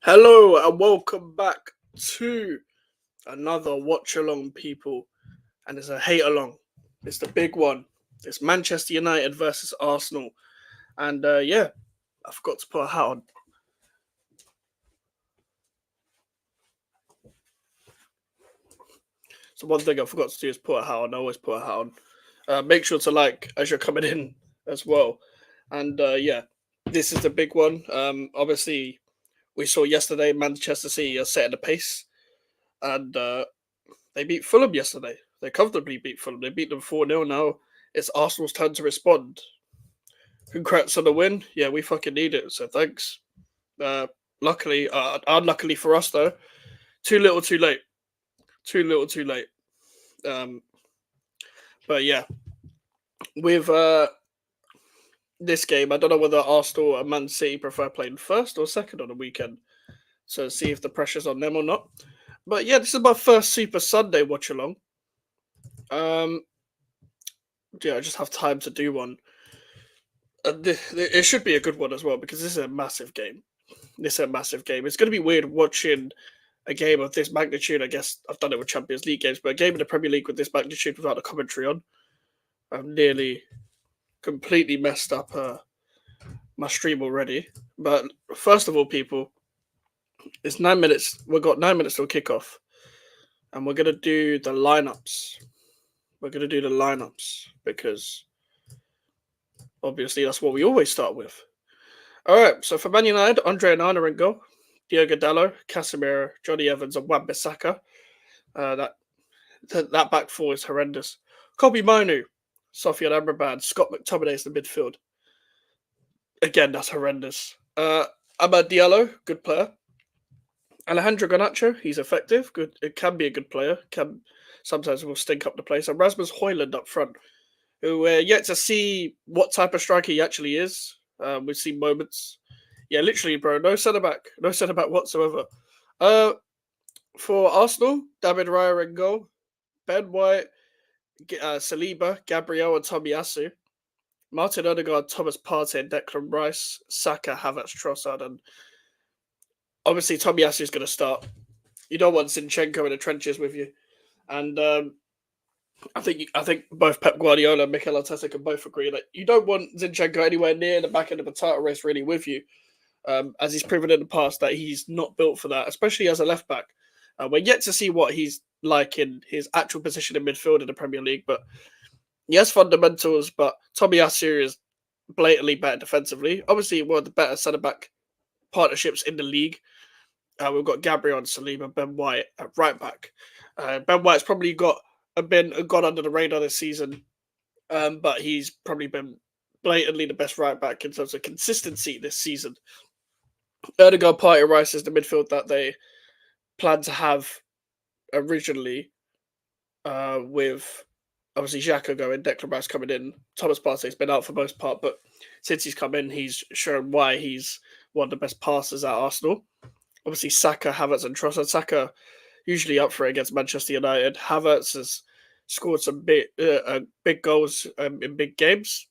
Hello and welcome back to another watch along, people. And it's a hate along. It's the big one. It's Manchester United versus Arsenal. And yeah, I forgot to put a hat on. So one thing I forgot to do is put a hat on. I always put a hat on. Make sure to like as you're coming in as well. And yeah, this is the big one. Obviously, we saw yesterday Manchester City are setting the pace. And they beat Fulham yesterday. They comfortably beat Fulham. They beat them 4-0 now. It's Arsenal's turn to respond. Congrats on the win. Yeah, we fucking need it, so thanks. Luckily, unluckily for us though, too little too late. Too little too late. Um, but yeah, with this game, I don't know whether Arsenal and Man City prefer playing first or second on the weekend. So see if the pressure's on them or not. But yeah, this is my first Super Sunday watch along. Yeah, I just have time to do one. It should be a good one as well because this is a massive game. It's going to be weird watching a game of this magnitude. I guess I've done it with Champions League games, but a game in the Premier League with this magnitude without a commentary on, I've nearly completely messed up my stream already. But first of all, people, it's 9 minutes. We've got 9 minutes till kickoff, and we're going to do the lineups. Because obviously that's what we always start with. All right, so for Man United, Andre Onana in goal, Diogo Dalot, Casemiro, Johnny Evans, and Wan-Bissaka. That back four is horrendous. Kobe Manu, Sofian Amrabat, Scott McTominay is the midfield. Again, that's horrendous. Amad Diallo, good player. Alejandro Garnacho, he's effective. Good. It can be a good player. Sometimes will stink up the place. And Rasmus Højlund up front, who we're yet to see what type of striker he actually is. We've seen moments. Yeah, literally, bro. No centre back whatsoever. For Arsenal, David Raya in goal, Ben White, Saliba, Gabriel, and Tomiyasu. Martin Odegaard, Thomas Partey, Declan Rice, Saka, Havertz, Trossard, and obviously Tomiyasu is going to start. You don't want Zinchenko in the trenches with you, and I think both Pep Guardiola and Mikel Arteta can both agree that you don't want Zinchenko anywhere near the back end of the title race really with you, as he's proven in the past that he's not built for that, especially as a left back. We're yet to see what he's like in his actual position in midfield in the Premier League, but he has fundamentals. But Tomiyasu is blatantly better defensively. Obviously, one of the better centre back partnerships in the league. We've got Gabriel and Saliba, Ben White at right back. Ben White's probably gone under the radar this season, but he's probably been blatantly the best right back in terms of consistency this season. Odegaard, Partey, Rice is the midfield that they plan to have originally, with obviously Xhaka going, Declan Rice coming in. Thomas Partey's been out for most part, but since he's come in, he's shown why he's one of the best passers at Arsenal. Obviously, Saka, Havertz, and Trossard. Saka usually up for it against Manchester United. Havertz has scored some big goals in big games,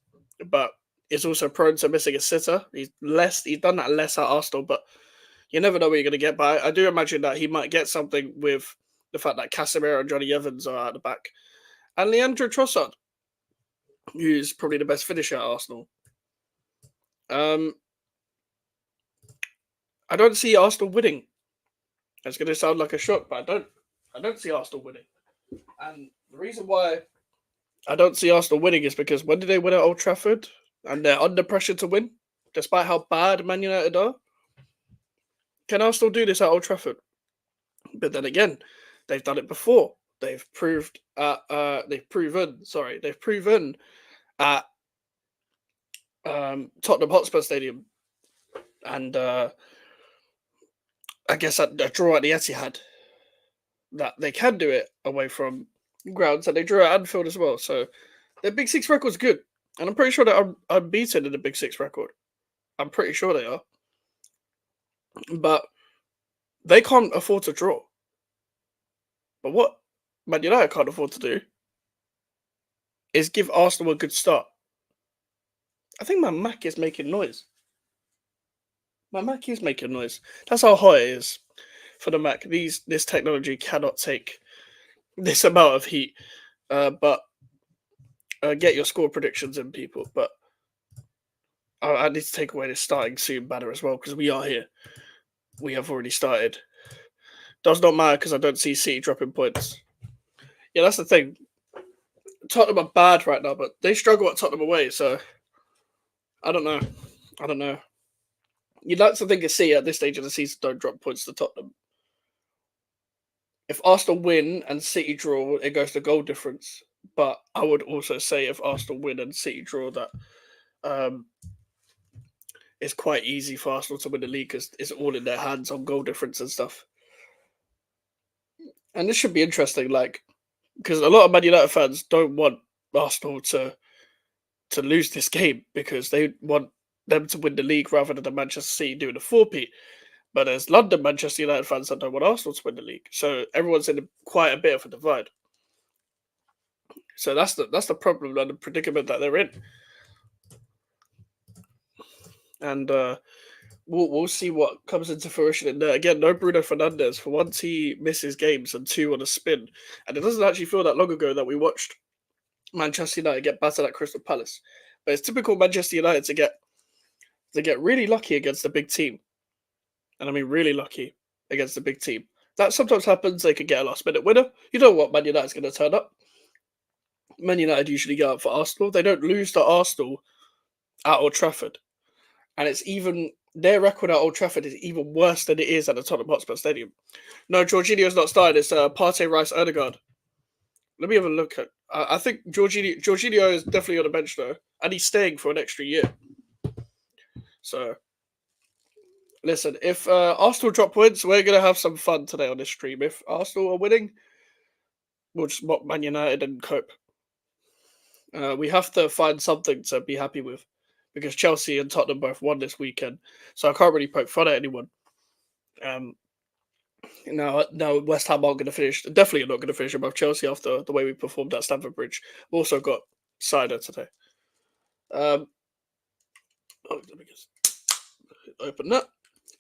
but is also prone to missing a sitter. He's done that less at Arsenal, but you never know what you're going to get. But I do imagine that he might get something with the fact that Casemiro and Johnny Evans are at the back. And Leandro Trossard, who's probably the best finisher at Arsenal. I don't see Arsenal winning. It's going to sound like a shock, but I don't see Arsenal winning. And the reason why I don't see Arsenal winning is because when did they win at Old Trafford? And they're under pressure to win, despite how bad Man United are. Can Arsenal do this at Old Trafford? But then again, they've done it before. They've proven at Tottenham Hotspur Stadium, and I guess at a draw at the Etihad, that they can do it away from grounds, and they drew at Anfield as well. So their Big Six record's good, and I'm pretty sure that I'm unbeaten in the Big Six record. I'm pretty sure they are, but they can't afford to draw. But what Man United can't afford to do is give Arsenal a good start. I think my Mac is making noise. My Mac is making noise. That's how hot it is for the Mac. This technology cannot take this amount of heat. But get your score predictions in, people. But I need to take away this starting soon banner as well because we are here. We have already started. Does not matter because I don't see City dropping points. Yeah, that's the thing. Tottenham are bad right now, but they struggle at Tottenham away. So I don't know. I don't know. You'd like to think of City at this stage of the season don't drop points to Tottenham. If Arsenal win and City draw, it goes to goal difference. But I would also say if Arsenal win and City draw, that um, it's quite easy for Arsenal to win the league because it's all in their hands on goal difference and stuff. And this should be interesting, like because a lot of Man United fans don't want Arsenal to lose this game because they want them to win the league rather than the Manchester City doing a four-peat. But there's London Manchester United fans that don't want Arsenal to win the league, so everyone's in quite a bit of a divide. So that's the problem and the predicament that they're in. And we'll see what comes into fruition in there. Again, no Bruno Fernandes. For once, he misses games and two on a spin. And it doesn't actually feel that long ago that we watched Manchester United get battered at Crystal Palace. But it's typical Manchester United to get really lucky against the big team. And I mean really lucky against the big team. That sometimes happens. They could get a last minute winner. You know what Man United's going to turn up. Man United usually go out for Arsenal. They don't lose to Arsenal at Old Trafford. And it's even their record at Old Trafford is even worse than it is at the Tottenham Hotspur Stadium. No, Jorginho's not started. It's Partey, Rice, Odegaard. Let me have a look at. I think Jorginho is definitely on the bench though, and he's staying for an extra year. So, listen, if Arsenal drop points, we're gonna have some fun today on this stream. If Arsenal are winning, we'll just mock Man United and cope. We have to find something to be happy with because Chelsea and Tottenham both won this weekend, so I can't really poke fun at anyone. Now West Ham aren't going to finish. Definitely not going to finish above Chelsea after the way we performed at Stamford Bridge. We've also got cider today. Let me just open that.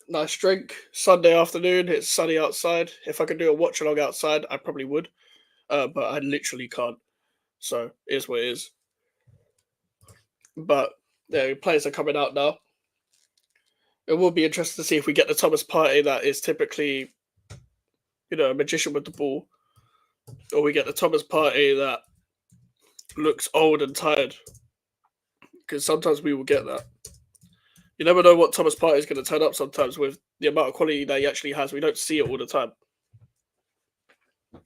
Nice drink. Sunday afternoon. It's sunny outside. If I could do a watch along outside, I probably would. But I literally can't. So it is what it is. But players are coming out now. It will be interesting to see if we get the Thomas Partey that is typically, a magician with the ball, or we get the Thomas Partey that looks old and tired. Because sometimes we will get that. You never know what Thomas Partey is going to turn up sometimes with the amount of quality that he actually has. We don't see it all the time.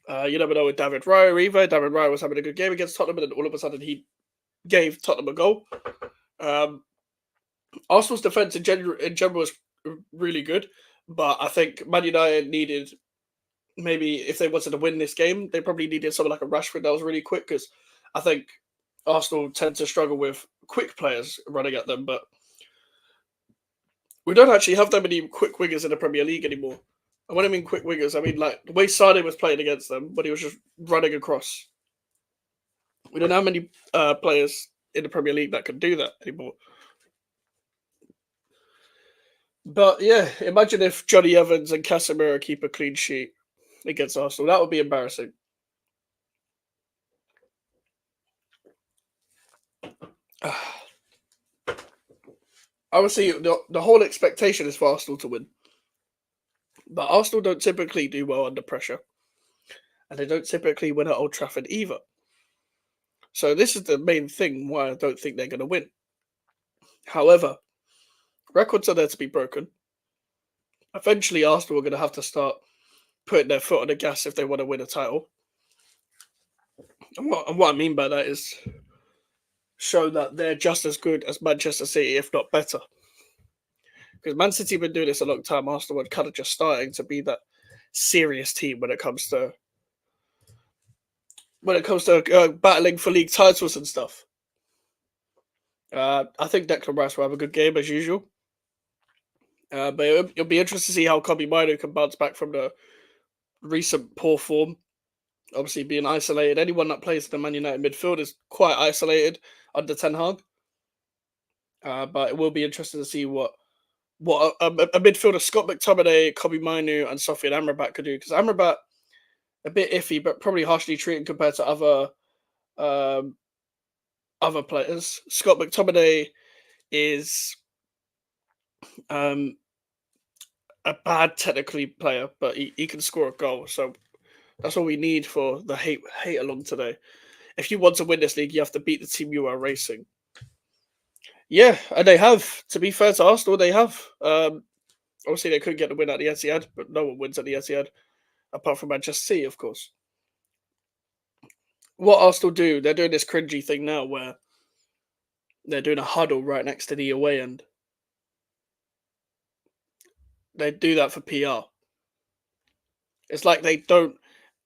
You never know with David Raya either. David Raya was having a good game against Tottenham, and then all of a sudden he gave Tottenham a goal. Arsenal's defence in general was really good, but I think Man United needed, maybe if they wanted to win this game, they probably needed someone like a Rashford that was really quick, because I think Arsenal tend to struggle with quick players running at them, but we don't actually have that many quick wingers in the Premier League anymore. And when I mean quick wingers, I mean like the way Sane was playing against them, but he was just running across. We don't have many players in the Premier League that can do that anymore. But yeah, imagine if Johnny Evans and Casemiro keep a clean sheet against Arsenal. That would be embarrassing. Obviously, the whole expectation is for Arsenal to win. But Arsenal don't typically do well under pressure. And they don't typically win at Old Trafford either. So this is the main thing why I don't think they're going to win. However, records are there to be broken. Eventually, Arsenal are going to have to start putting their foot on the gas if they want to win a title. And what I mean by that is show that they're just as good as Manchester City, if not better. Because Man City have been doing this a long time. Arsenal are kind of just starting to be that serious team when it comes to battling for league titles and stuff. I think Declan Rice will have a good game as usual. But it'll be interesting to see how Kobe Mino can bounce back from the recent poor form. Obviously, being isolated. Anyone that plays in the Man United midfield is quite isolated under Ten Hag. But it will be interesting to see what what a midfielder Scott McTominay, Kobe Minu, and Sofian Amrabat could do, because Amrabat a bit iffy, but probably harshly treated compared to um, other players. Scott McTominay is um, a bad technically player, but he can score a goal. So that's all we need for the hate along today. If you want to win this league, you have to beat the team you are racing. Yeah, and they have. To be fair to Arsenal, they have. Obviously, they couldn't get the win at the Etihad, but no one wins at the Etihad apart from Manchester City, of course. What Arsenal do, they're doing this cringy thing now where they're doing a huddle right next to the away end. They do that for PR. It's like they don't.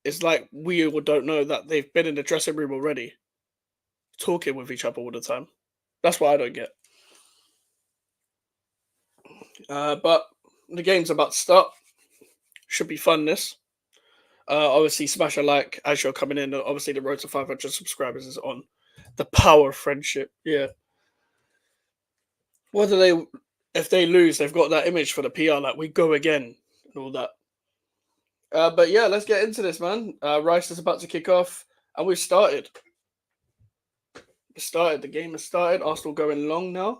It's like we all don't know that they've been in the dressing room already, talking with each other all the time. That's what I don't get. But the game's about to start. Should be fun. This. Obviously, smash a like as you're coming in. Obviously, the road to 500 subscribers is on. The power of friendship. Yeah. What do they? If they lose, they've got that image for the PR, like we go again and all that. But yeah, let's get into this, man. Rice is about to kick off, and we've started. The game has started. Arsenal going long now.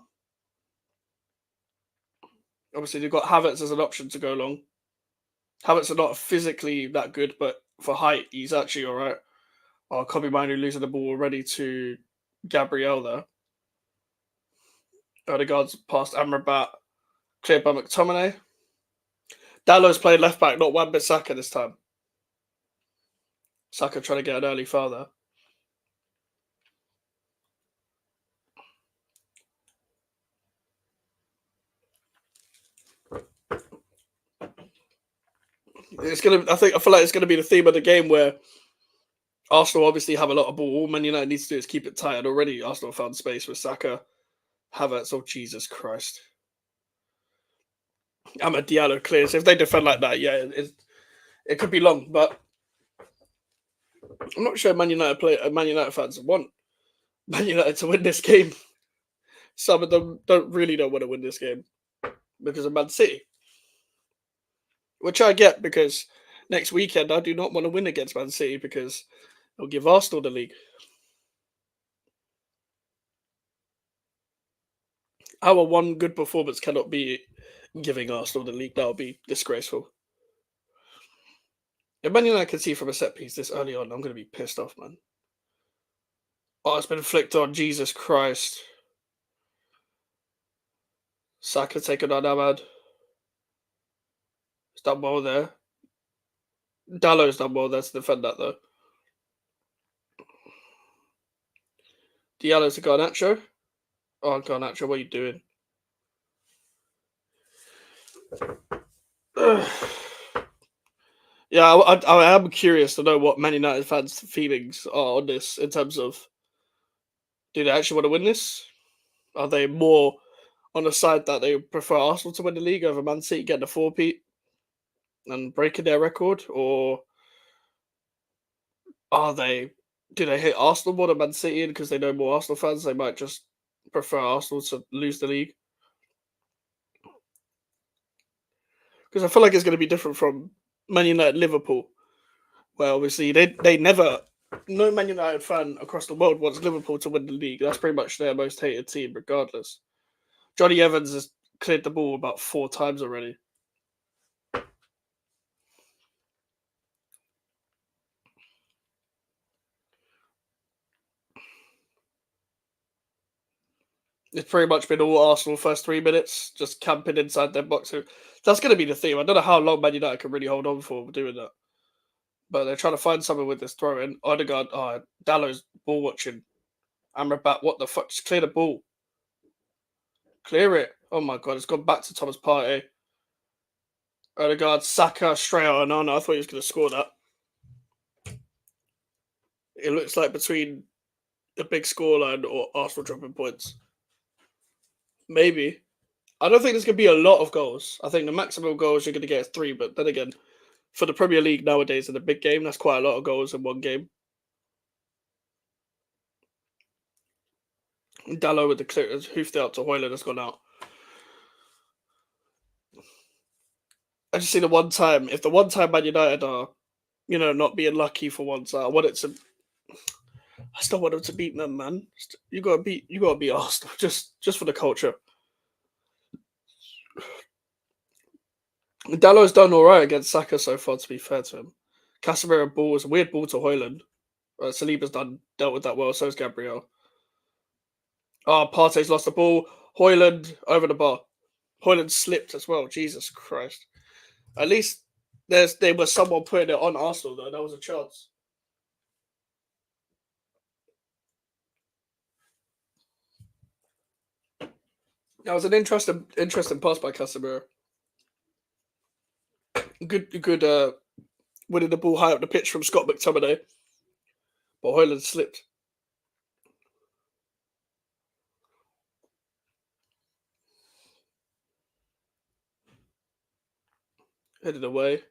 Obviously, they've got Havertz as an option to go long. Havertz are not physically that good, but for height, he's actually all right. Oh, Kobe Minu losing the ball already to Gabriel there. Odegaard's past Amrabat, cleared by McTominay. Dallow's played left back, not Wan-Bissaka this time. Saka trying to get an early foul there. I feel like it's gonna be the theme of the game where Arsenal obviously have a lot of ball. All Man United needs to do is keep it tight. And already Arsenal found space with Saka, Havertz. Oh Jesus Christ! Amad Diallo clears. If they defend like that, yeah, it could be long. But I'm not sure Man United fans want Man United to win this game. Some of them don't want to win this game because of Man City, which I get because next weekend I do not want to win against Man City because it'll give Arsenal the league. Our one good performance cannot be giving Arsenal the league. That would be disgraceful. If Man United can see from a set piece this early on, I'm going to be pissed off, man. Oh, it's been flicked on. Jesus Christ. Saka taking on Ahmad. He's done well there. Dallow's done well there to defend that, though. Diallo's to Garnacho. Oh, Garnacho, what are you doing? Yeah, I am curious to know what Man United fans' feelings are on this in terms of, do they actually want to win this? Are they more on the side that they prefer Arsenal to win the league over Man City getting a four-peat and breaking their record, or do they hate Arsenal more than Man City because they know more Arsenal fans? They might just prefer Arsenal to lose the league, because I feel like it's going to be different from Man United Liverpool, where obviously they never, no Man United fan across the world wants Liverpool to win the league. That's pretty much their most hated team, regardless. Johnny Evans has cleared the ball about 4 times already. It's pretty much been all Arsenal first 3 minutes, just camping inside their box. So that's going to be the theme. I don't know how long Man United can really hold on for doing that. But they're trying to find someone with this throw in. Odegaard, Dallow's ball watching. Amrabat, what the fuck? Just clear the ball. Clear it. Oh my god, it's gone back to Thomas Partey. Odegaard, Saka, straight out and on. I thought he was going to score that. It looks like between the big scoreline or Arsenal dropping points. Maybe. I don't think there's going to be a lot of goals. I think the maximum goals you're going to get is 3, but then again, for the Premier League nowadays in a big game, that's quite a lot of goals in one game. Dallo with the clear has hoofed it out to Hoyland, has gone out. I just see the one time. If the one time Man United are, not being lucky for once, I want it to. I still want them to beat them, man. You gotta beat Arsenal just for the culture. Dallow's done all right against Saka so far. To be fair to him, Casemiro ball was a weird ball to Hoyland. Saliba's dealt with that well. So is Gabriel. Oh, Partey's lost the ball. Hoyland over the bar. Hoyland slipped as well. Jesus Christ. At least there was someone putting it on Arsenal though. That was a chance. That was an interesting pass by Casemiro. Good winning the ball high up the pitch from Scott McTominay. But Hoyland slipped. Headed away.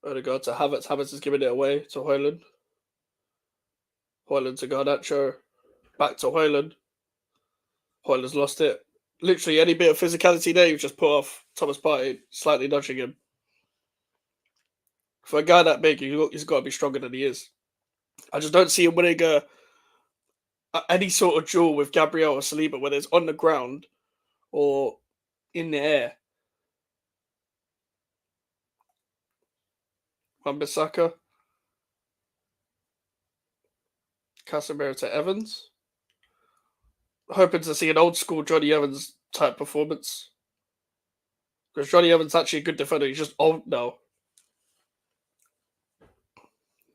Odegaard to Havertz. Havertz is giving it away to Hoyland. Hoyland to Garnacho. Back to Hoyland. Hoyland's lost it. Literally any bit of physicality there, you've just put off Thomas Partey, slightly nudging him. For a guy that big, he's got to be stronger than he is. I just don't see him winning any sort of duel with Gabriel or Saliba, whether it's on the ground or in the air. Wan-Bissaka. Casemiro to Evans. Hoping to see an old school Johnny Evans type performance. Because Johnny Evans is actually a good defender. He's just old now.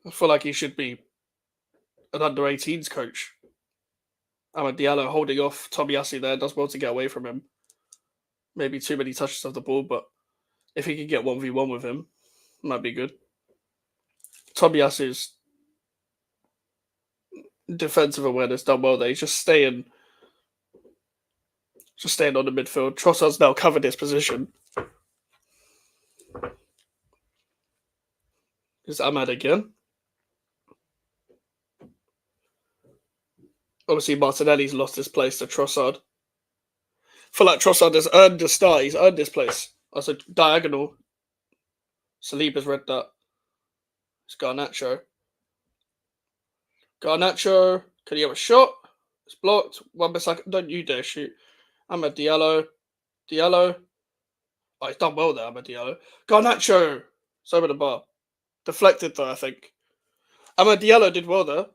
I feel like he should be an under 18s coach. Amad Diallo holding off Tomiyasu there. Does well to get away from him. Maybe too many touches of the ball, but if he could get 1v1 with him, might be good. Tomiyasu's defensive awareness done well there. He's just staying on the midfield. Trossard's now covered his position. Is Amad again? Obviously, Martinelli's lost his place to Trossard. I feel like Trossard has earned a start. He's earned his place. That's a diagonal. Saliba's read that. It's Garnacho. Garnacho. Can he have a shot? It's blocked. Wan-Bissaka. Don't you dare shoot. Amad Diallo. Diallo. Oh, he's done well there, Amad Diallo. Garnacho. It's over the bar. Deflected though, I think. Amad Diallo did well there.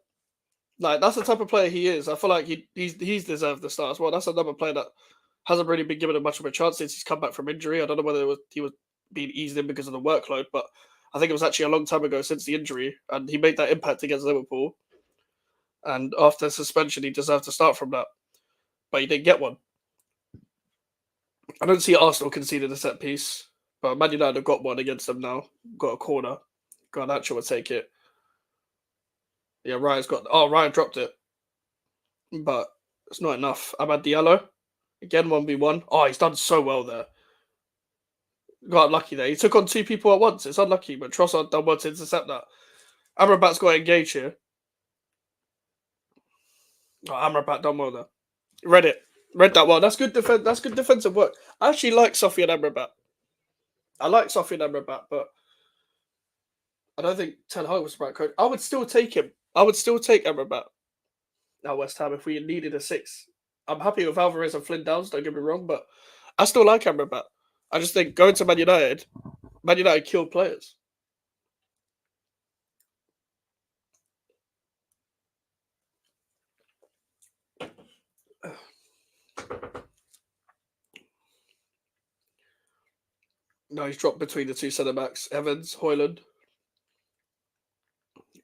Like, that's the type of player he is. I feel like he's deserved the start as well. That's another player that hasn't really been given much of a chance since he's come back from injury. I don't know whether he was being eased in because of the workload, but I think it was actually a long time ago since the injury, and he made that impact against Liverpool. And after suspension, he deserved to start from that, but he didn't get one. I don't see Arsenal conceding a set piece, but Man United have got one against them now. Got a corner. Garnacho will take it. Yeah, Ryan dropped it. But it's not enough. Amad Diallo. Again, 1v1. Oh, he's done so well there. Got unlucky there. He took on two people at once. It's unlucky, but Trossard done well to intercept that. Amrabat's got engaged here. Oh, Amrabat done well there. Read it. Read that well. That's good defense. That's good defensive work. I actually like Sofian Amrabat. I like Sofian Amrabat, but I don't think Ten Hag was the right coach. I would still take him. I would still take Amrabat at West Ham if we needed a six. I'm happy with Alvarez and Flynn Downs, don't get me wrong, but I still like Amrabat. I just think going to Man United killed players. No, he's dropped between the two centre backs, Evans, Hoyland.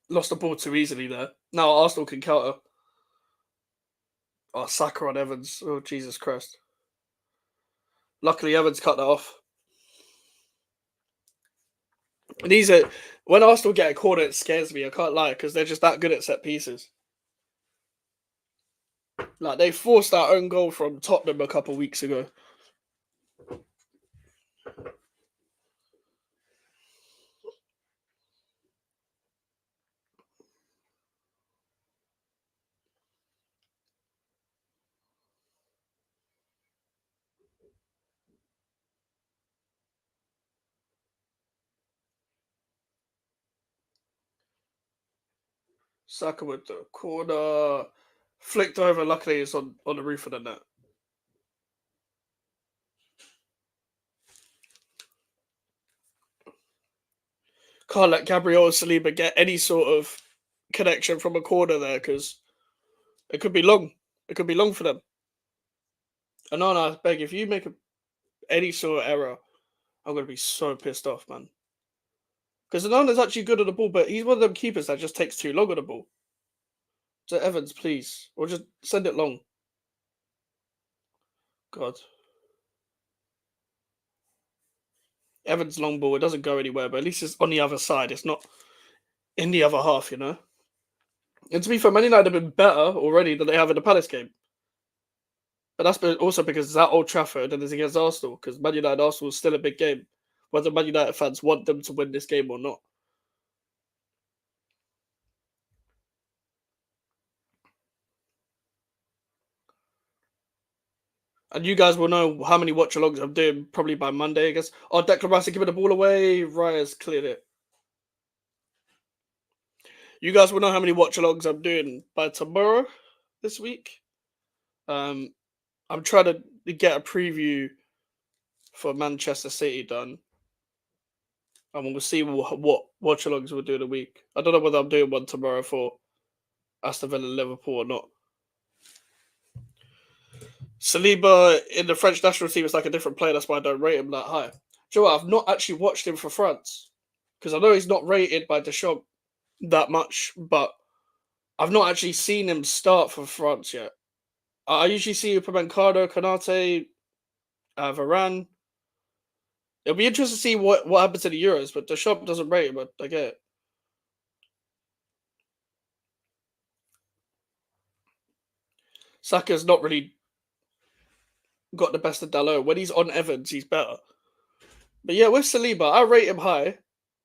Lost the ball too easily there. Now Arsenal can counter. Oh, Saka on Evans. Oh, Jesus Christ. Luckily, Evans cut that off. And when Arsenal get a corner, it scares me. I can't lie, because they're just that good at set pieces. Like, they forced our own goal from Tottenham a couple of weeks ago. Saka with the corner. Flicked over. Luckily, it's on the roof of the net. Can't let Gabriel or Saliba get any sort of connection from a corner there because it could be long. It could be long for them. And no, I beg, if you make any sort of error, I'm going to be so pissed off, man. Because Anana's actually good at the ball, but he's one of them keepers that just takes too long on the ball. So Evans, please. Or just send it long. God. Evans' long ball, it doesn't go anywhere, but at least it's on the other side. It's not in the other half, you know? And to be fair, Man United have been better already than they have in the Palace game. But that's also because it's at Old Trafford and it's against Arsenal, because Man United Arsenal is still a big game, whether Man United fans want them to win this game or not. And you guys will know how many watch-alongs I'm doing probably by Monday, I guess. Oh, Declan Rice giving the ball away. Raya's cleared it. You guys will know how many watch-alongs I'm doing by tomorrow this week. I'm trying to get a preview for Manchester City done. And we'll see what watch-alongs we'll do in a week. I don't know whether I'm doing one tomorrow for Aston Villa Liverpool or not. Saliba in the French national team is like a different player. That's why I don't rate him that high. Do you know what? I've not actually watched him for France because I know he's not rated by Deschamps that much, but I've not actually seen him start for France yet. I usually see Upamecano, Konate, Varane. It'll be interesting to see what happens in the Euros, but Deschamps doesn't rate him. I get it. Saka's not really got the best of Dalot. When he's on Evans, he's better. But yeah, with Saliba, I rate him high.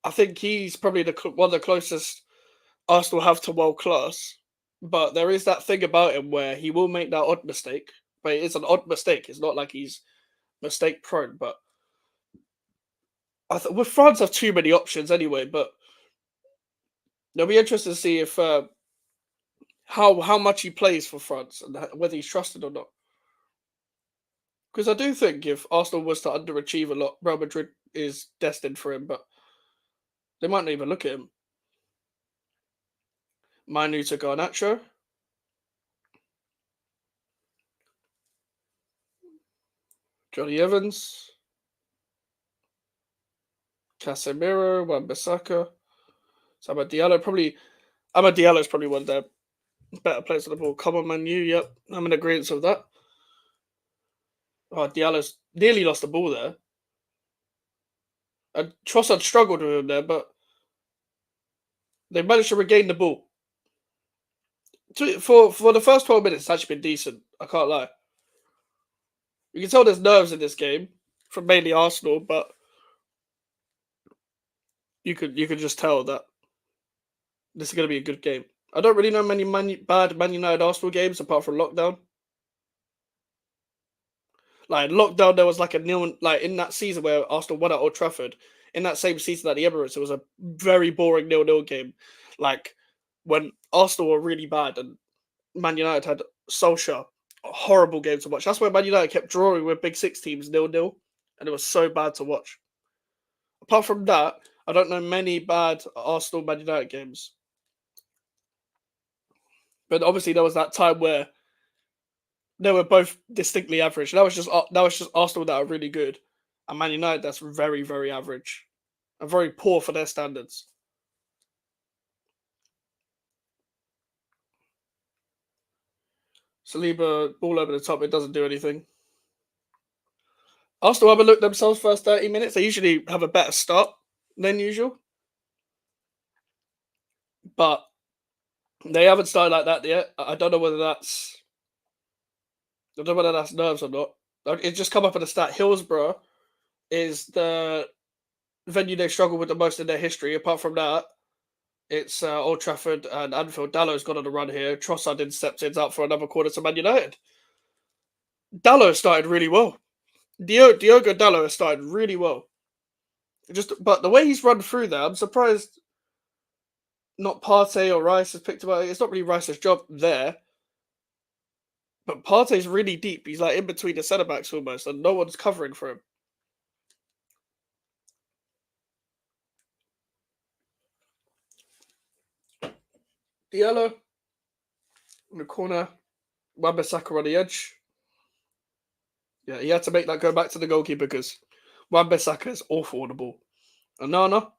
I think he's probably one of the closest Arsenal have to world class. But there is that thing about him where he will make that odd mistake. But it's an odd mistake. It's not like he's mistake prone. But with France have too many options anyway. But it'll be interesting to see if how much he plays for France and whether he's trusted or not. Because I do think if Arsenal was to underachieve a lot, Real Madrid is destined for him. But they might not even look at him. Manu to Garnacho. Johnny Evans. Casemiro. Wan-Bissaka. So Amad Diallo is probably one of their better players on the ball. Come on, Manu. Yep. I'm in agreement with that. Oh, Diallo's nearly lost the ball there. And Trossard struggled with him there, but they managed to regain the ball. For the first 12 minutes, it's actually been decent. I can't lie. You can tell there's nerves in this game from mainly Arsenal, but you could just tell that this is going to be a good game. I don't really know many bad Man United Arsenal games apart from lockdown. Like lockdown, there was like a nil. Like in that season where Arsenal won at Old Trafford, in that same season at the Emirates, it was a very boring 0-0 game. Like when Arsenal were really bad and Man United had Solskjaer, a horrible game to watch. That's where Man United kept drawing with Big Six teams 0-0, and it was so bad to watch. Apart from that, I don't know many bad Arsenal Man United games. But obviously, there was that time where they were both distinctly average. That was just Arsenal that are really good, and Man United that's very very average, and very poor for their standards. Saliba ball over the top, it doesn't do anything. Arsenal overlooked themselves first 30 minutes. They usually have a better start than usual, but they haven't started like that yet. I don't know whether that's nerves or not. It's just come up in the stat. Hillsborough is the venue they've struggled with the most in their history. Apart from that, it's Old Trafford and Anfield. Dallow's gone on a run here. Trossard in steps in out for another quarter to Man United. Dallow started really well. Diogo Dallow has started really well. But the way he's run through there, I'm surprised not Partey or Rice has picked him up. It's not really Rice's job there. But Partey's really deep. He's like in between the centre backs almost, and no one's covering for him. Diallo in the corner. Wan-Bissaka on the edge. Yeah, he had to make that go back to the goalkeeper because Wan-Bissaka is awful on the ball. Onana,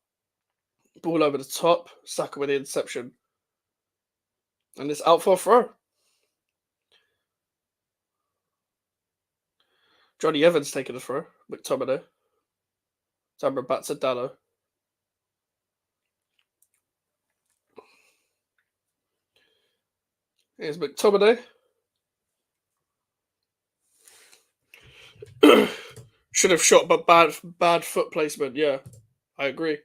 ball over the top. Saka with the interception. And it's out for a throw. Johnny Evans taking the throw. McTominay. Tamara back to Dallo. Here's McTominay. Should have shot, but bad foot placement. Yeah, I agree.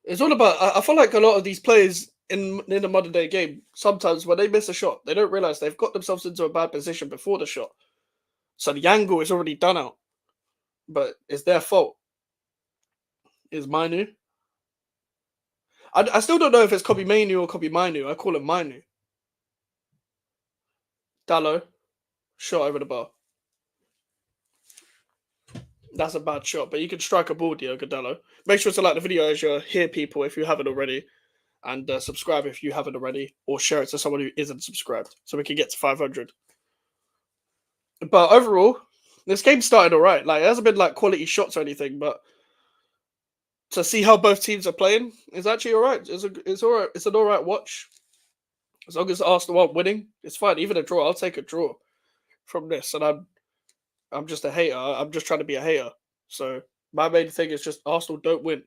It's all about. I feel like a lot of these players in the modern day game, sometimes when they miss a shot, they don't realize they've got themselves into a bad position before the shot. So the angle is already done out, but it's their fault. Is Minu? I still don't know if it's Kobe Mainu or Kobe Minu. I call him Minu. Dallo, shot over the bar. That's a bad shot, but you can strike a ball, Diogo Dallo. Make sure to like the video as you hear people if you haven't already, and subscribe if you haven't already, or share it to someone who isn't subscribed, so we can get to 500. But overall, this game started all right. Like, it hasn't been like quality shots or anything, but to see how both teams are playing is actually all right. It's all right. It's an all right watch. As long as Arsenal aren't winning, it's fine. Even a draw, I'll take a draw from this. And I'm just a hater. I'm just trying to be a hater. So my main thing is just Arsenal don't win.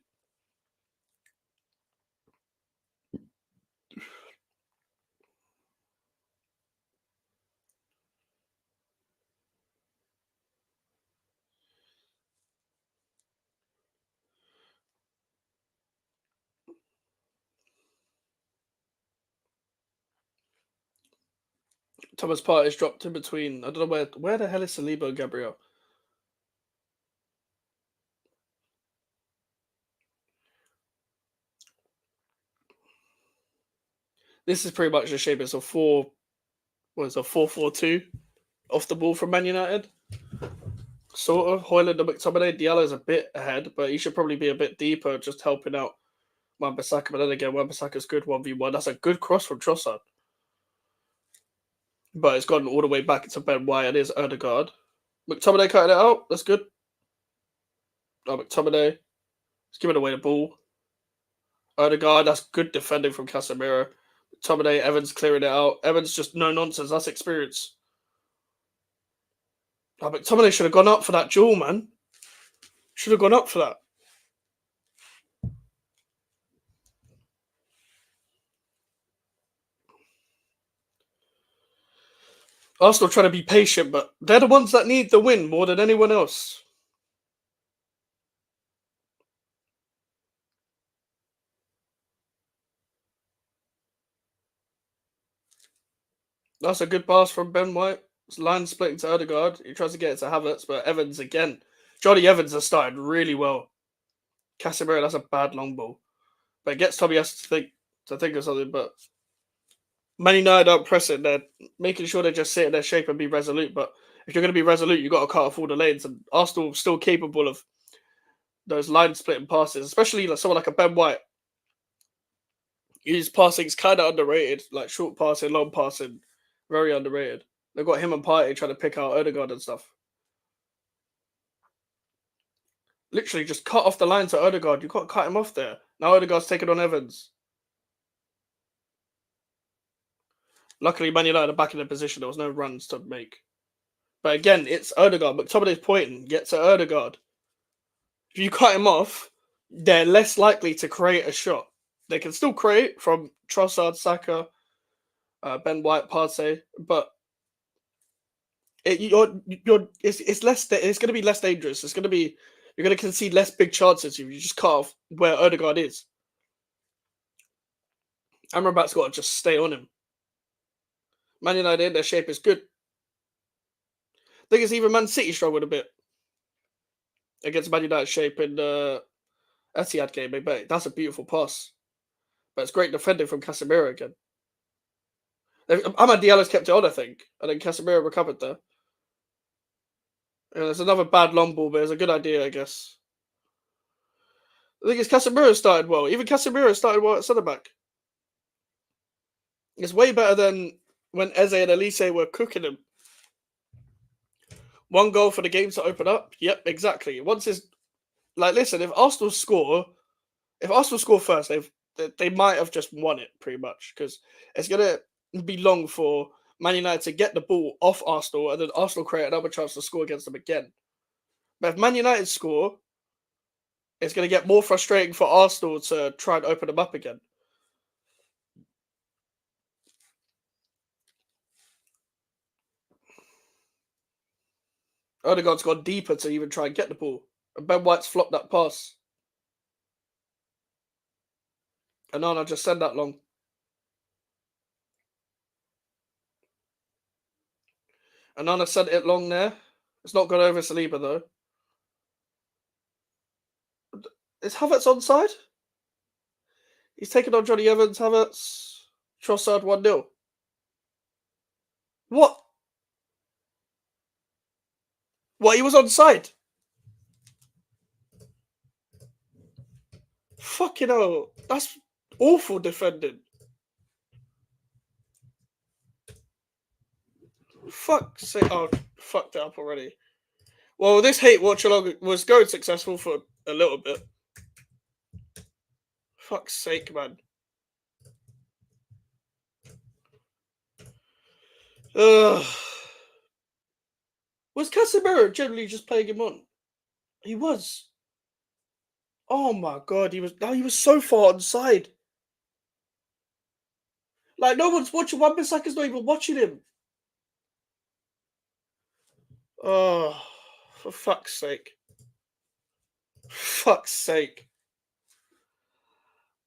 Thomas Partey's dropped in between. I don't know where the hell is Saliba and Gabriel? This is pretty much the shape. It's a 4-4-2 off the ball from Man United. Sort of. Højlund and McTominay. Diallo's a bit ahead, but he should probably be a bit deeper, just helping out Wan-Bissaka. But then again, Wan-Bissaka's good 1v1. That's a good cross from Trossard. But it's gone all the way back to Ben White, and here's Odegaard. McTominay cutting it out. That's good. Oh, McTominay. He's giving away the ball. Odegaard, that's good defending from Casemiro. McTominay, Evans clearing it out. Evans just no nonsense. That's experience. Oh, McTominay should have gone up for that duel, man. Should have gone up for that. Arsenal trying to be patient, but they're the ones that need the win more than anyone else. That's a good pass from Ben White. It's line splitting to Odegaard. He tries to get it to Havertz, but Evans again. Johnny Evans has started really well. Casemiro, that's a bad long ball. But it gets Tobias to think of something, but Man United aren't pressing. They're making sure they just sit in their shape and be resolute. But if you're going to be resolute, you've got to cut off all the lanes. And Arsenal still capable of those line splitting passes, especially like someone like a Ben White. His passing is kind of underrated, like short passing, long passing, very underrated. They've got him and Partey trying to pick out Odegaard and stuff. Literally just cut off the line to Odegaard. You've got to cut him off there. Now Odegaard's taking on Evans. Luckily, Man United are back in their position. There was no runs to make. But again, it's Odegaard. McTominay's pointing. Get to Odegaard. If you cut him off, they're less likely to create a shot. They can still create from Trossard, Saka, Ben White, Partey, but it's less. It's going to be less dangerous. It's going to be you're going to concede less big chances if you just cut off where Odegaard is. Amrabat's got to just stay on him. Man United, their shape is good. I think it's even Man City struggled a bit against Man United shape in the Etihad game. But that's a beautiful pass. But it's great defending from Casemiro again. Amad Diallo's kept it on, I think, and then Casemiro recovered there. And there's another bad long ball, but it's a good idea, I guess. The thing is, Casemiro started well. Even Casemiro started well at centre back. It's way better than when Eze and Elise were cooking him. One goal for the game to open up. Yep, exactly. Once it's like, listen, if Arsenal score first, they might have just won it pretty much, because it's gonna be long for Man United to get the ball off Arsenal and then Arsenal create another chance to score against them again. But if Man United score, it's gonna get more frustrating for Arsenal to try and open them up again. Odegaard's gone deeper to even try and get the ball, and Ben White's flopped that pass. And Nana just send that long. And Nana sent it long there. It's not gone over Saliba though. Is Havertz onside? He's taken on Johnny Evans. Havertz. Trossard 1-0. What? What? He was onside? Fucking hell. That's awful defending. Fuck's sake. Oh, fucked it up already. Well, this hate Watchalong was going successful for a little bit. Fuck's sake, man. Ugh. Was Casemiro generally just playing him on? He was. Oh my god, he was so far onside. Like, no one's watching. Wan-Bissaka's not even watching him. Oh, for fuck's sake. Fuck's sake.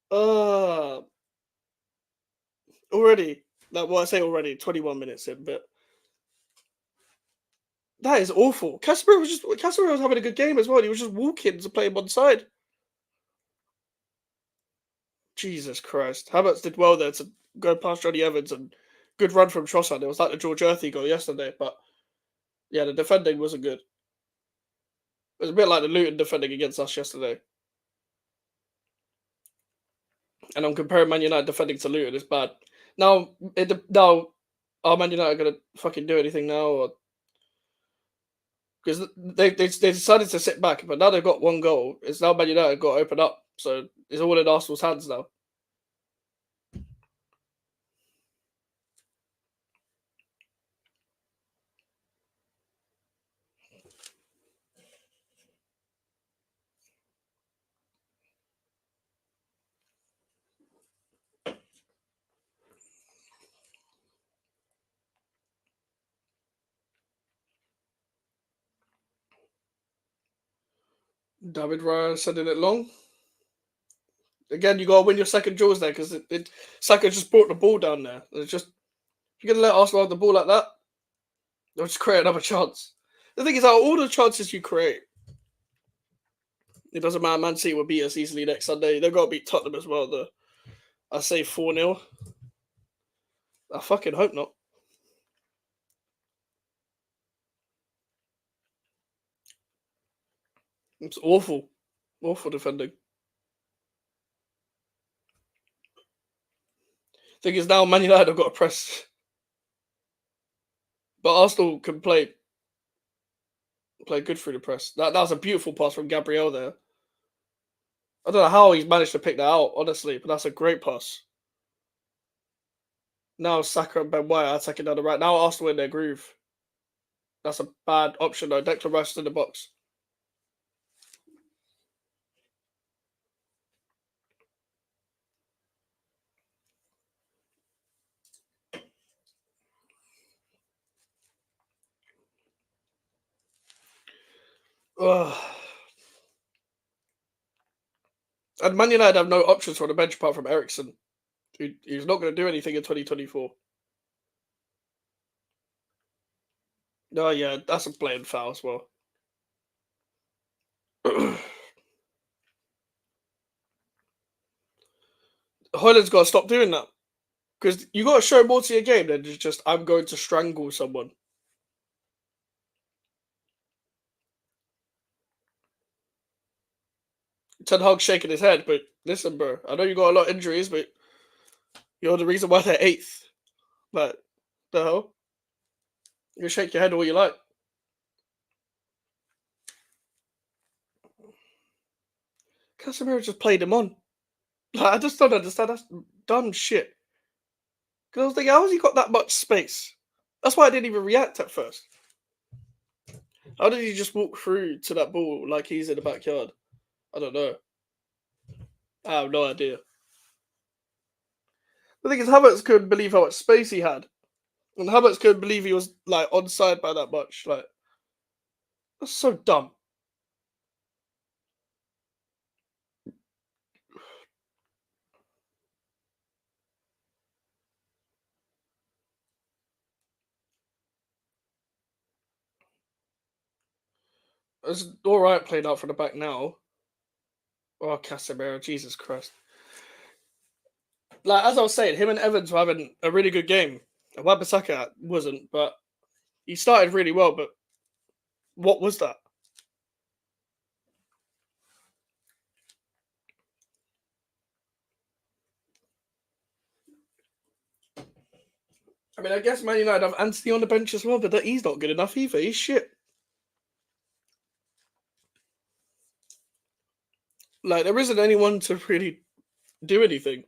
Already. Like, well, I say already, 21 minutes in, but that is awful. Casemiro was having a good game as well. He was just walking to play him on side. Jesus Christ. Havertz did well there to go past Johnny Evans, and good run from Trossard. It was like the George Earthy goal yesterday, but yeah, the defending wasn't good. It was a bit like the Luton defending against us yesterday. And I'm comparing Man United defending to Luton. It's bad. Now, are Man United going to fucking do anything now? Or because they decided to sit back, but now they've got one goal. It's now Man United got to open up. So it's all in Arsenal's hands now. David Raya sending it long. Again, you got to win your second draws there, because Saka just brought the ball down there. It's just, if you're going to let Arsenal have the ball like that, they'll just create another chance. The thing is, out of all the chances you create, it doesn't matter. Man City will beat us easily next Sunday. They've got to beat Tottenham as well, though. I say 4-0. I fucking hope not. It's awful. Awful defending. Thing is, now Man United have got to press. But Arsenal can play good through the press. That was a beautiful pass from Gabriel there. I don't know how he's managed to pick that out, honestly, but that's a great pass. Now Saka and Ben White are attacking down the right. Now Arsenal in their groove. That's a bad option, though. Declan Rice in the box. Ugh. And Man United have no options for the bench apart from Eriksen. He's not going to do anything in 2024. No, yeah, that's a blatant foul as well. Oh, Hoyland's got to stop doing that. Because you got to show more to your game than just, I'm going to strangle someone. Ten Hag's shaking his head, but listen, bro, I know you got a lot of injuries, but you're the reason why they're 8th. Like, the hell? You can shake your head all you like. Casemiro just played him on. Like, I just don't understand. That's dumb shit. Because I was thinking, how has he got that much space? That's why I didn't even react at first. How did he just walk through to that ball like he's in the backyard? I don't know. I have no idea. The thing is, Havertz couldn't believe how much space he had. And Havertz couldn't believe he was, like, onside by that much. Like, that's so dumb. It's alright playing out from the back now. Oh, Casemiro, Jesus Christ. Like, as I was saying, him and Evans were having a really good game. And Wan-Bissaka wasn't, but he started really well, but what was that? I mean, I guess Man United have Anthony on the bench as well, but he's not good enough either. He's shit. Like, there isn't anyone to really do anything.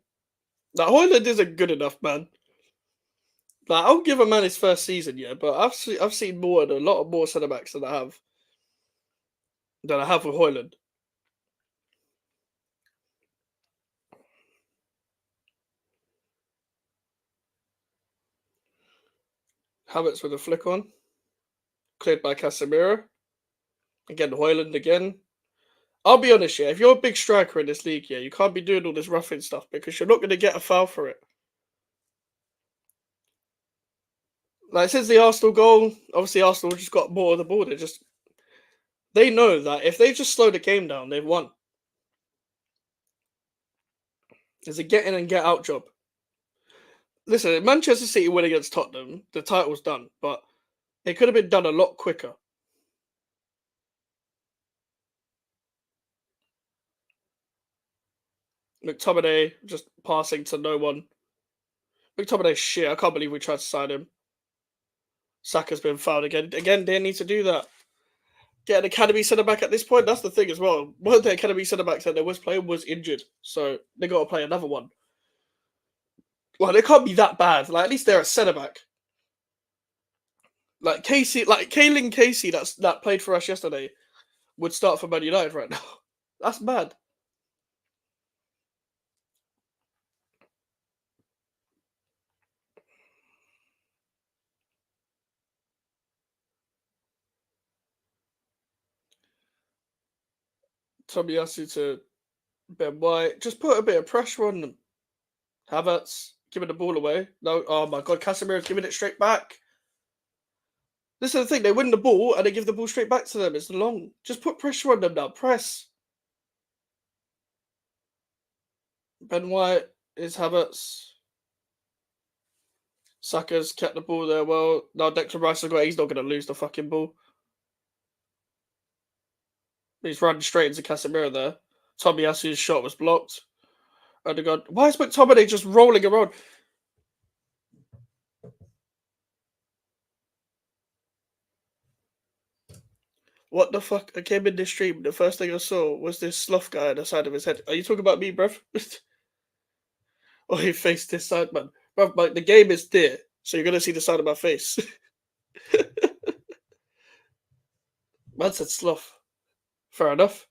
Like, Højlund isn't good enough, man. Like, I'll give a man his first season, yeah, but I've seen more, a lot more centre backs than I have with Højlund. Havertz with a flick on, cleared by Casemiro. Again, Højlund again. I'll be honest, yeah, if you're a big striker in this league, yeah, you can't be doing all this roughing stuff because you're not going to get a foul for it. Like, since the Arsenal goal, obviously Arsenal just got more of the ball. They know that if they just slow the game down, they've won. It's a get in and get out job. Listen, Manchester City win against Tottenham, the title's done, but it could have been done a lot quicker. McTominay just passing to no one. McTominay shit. I can't believe we tried to sign him. Saka's been fouled again. Again, they need to do that. Get an academy centre back at this point. That's the thing as well. One of the academy centre backs that they was playing was injured, so they got to play another one. Well, they can't be that bad. Like, at least they're a centre back. Like Casey, like Kaylin Casey, that played for us yesterday, would start for Man United right now. That's mad. Tomiyasu to Ben White. Just put a bit of pressure on them. Havertz giving the ball away. No, oh my God, Casemiro's giving it straight back. This is the thing. They win the ball and they give the ball straight back to them. It's long. Just put pressure on them now. Press. Ben White is Havertz. Saka's kept the ball there well. Now Declan Rice has got. He's not going to lose the fucking ball. He's running straight into Casemiro there. Tomiyasu's shot was blocked. Odegaard. Why is McTominay just rolling around? What the fuck? I came in this stream. The first thing I saw was this sloth guy on the side of his head. Are you talking about me, bruv? Oh, he faced this side, man. Bruv, like, the game is there, so you're going to see the side of my face. Man said sloth. Fair enough.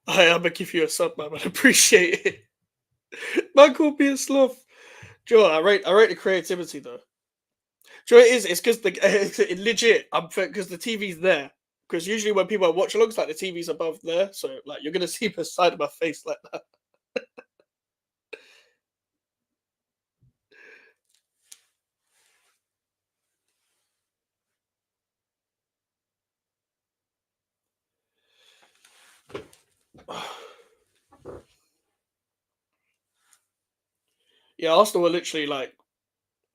I'm gonna give you a sub, man. I appreciate it. Man called me a sloth. Joe, I rate the creativity though. Joe, it is. It's because legit. I'm because the TV's there. Because usually when people watch alongs, like the TV's above there, so like you're gonna see the side of my face like that. Yeah, Arsenal were literally like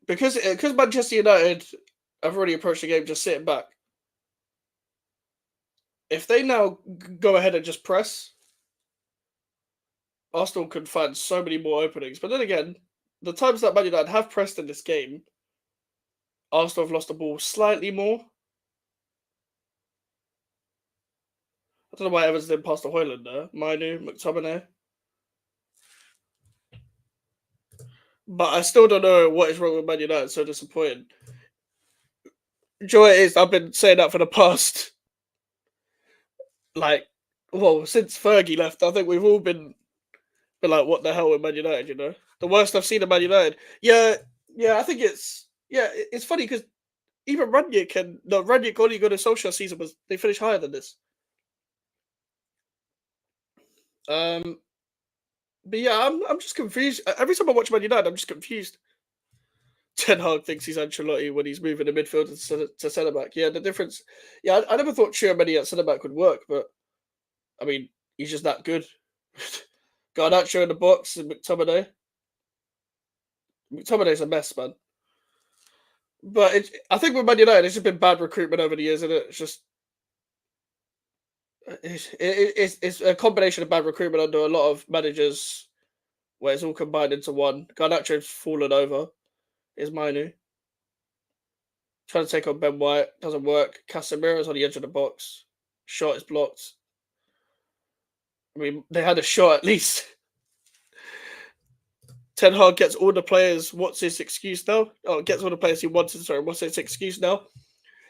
because Manchester United have already approached the game just sitting back. If they now go ahead and just press, Arsenal could find so many more openings. But then again, the times that Man United have pressed in this game, Arsenal have lost the ball slightly more. I don't know why Evans didn't pass to Højlund there. Mainu, McTominay. But I still don't know what is wrong with Man United. So disappointed. Joy is I've been saying that for the past, like, well, since Fergie left. I think we've all been like, what the hell with Man United? You know, the worst I've seen of Man United. Yeah, yeah. I think it's funny because even Rangnick and no Rangnick only got a social season was they finished higher than this. Um, but yeah, I'm just confused. Every time I watch Man United, I'm just confused. Ten Hag thinks he's Ancelotti when he's moving the midfield to centre back. Yeah, the difference. Yeah, I never thought Tchouameni at centre back would work, but I mean, he's just that good. Garnacho in the box and McTominay. McTominay's a mess, man. But I think with Man United, it's just been bad recruitment over the years, isn't it? It's just it's a combination of bad recruitment under a lot of managers, where it's all combined into one. Garnacho's fallen over. Is Mainu trying to take on Ben White, doesn't work. Casemiro's on the edge of the box. Shot is blocked. I mean, they had a shot at least. Ten Hag gets all the players. What's his excuse now? Oh, gets all the players he wanted. Sorry, what's his excuse now?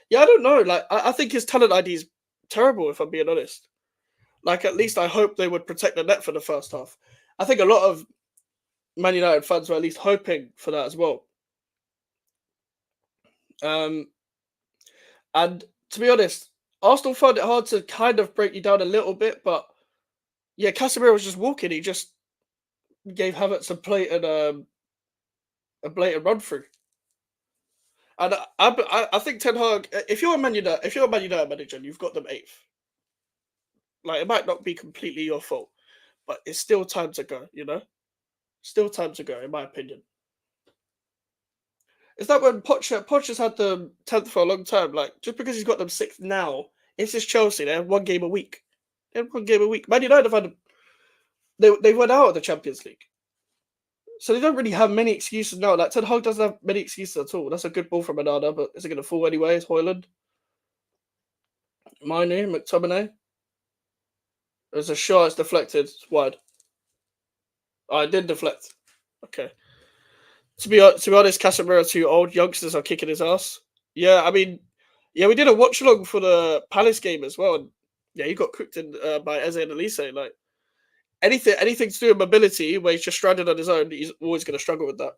Yeah, I don't know. Like, I think his talent ID is terrible. If I'm being honest. Like, at least I hope they would protect the net for the first half. I think a lot of Man United fans were at least hoping for that as well. Um, and to be honest, Arsenal found it hard to kind of break you down a little bit, but yeah, Casemiro was just walking. He just gave Havertz a blatant run through. And I think Ten Hag, if you're a Man United manager, and you've got them eighth. Like, it might not be completely your fault, but it's still time to go. You know, still time to go, in my opinion. Is that when Poch has had them 10th for a long time? Like, just because he's got them 6th now, it's just Chelsea. They have one game a week. They have one game a week. Man United have had they went out of the Champions League, so they don't really have many excuses now. Like, Ten Hag doesn't have many excuses at all. That's a good ball from Anana, but is it going to fall anyway? It's Højlund, Mainu, McTominay. There's a shot. It's deflected. It's wide. Oh, it did deflect. Okay. To be honest, Casemiro, two old youngsters are kicking his ass. Yeah, I mean, yeah, we did a watch along for the Palace game as well, and yeah, he got cooked in by Eze and Elise. Like, anything to do with mobility, where he's just stranded on his own, he's always going to struggle with that.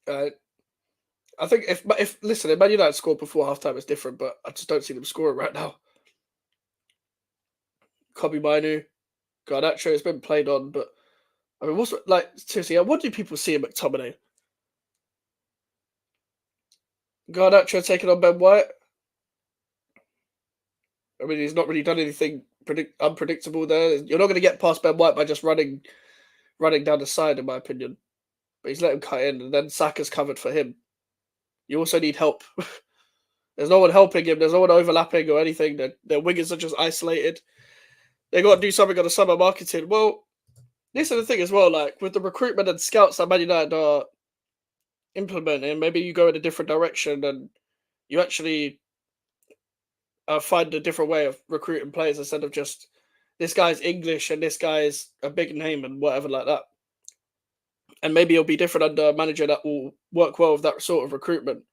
Uh, I think if listen, if Man United scored before halftime, it's different, but I just don't see them scoring right now. Kobe Mainu, Garnacho, it's been played on, but I mean, what's like seriously? What do people see in McTominay? Garnacho taking on Ben White. I mean, he's not really done anything unpredictable there. You're not going to get past Ben White by just running down the side, in my opinion. But he's let him cut in, and then Saka's covered for him. You also need help. There's no one helping him. There's no one overlapping or anything. Their wingers are just isolated. They got to do something on the summer marketing. Well, this is the thing as well. Like, with the recruitment and scouts that Man United are implementing, maybe you go in a different direction and you actually find a different way of recruiting players instead of just this guy's English and this guy's a big name and whatever like that. And maybe it'll be different under a manager that will work well with that sort of recruitment.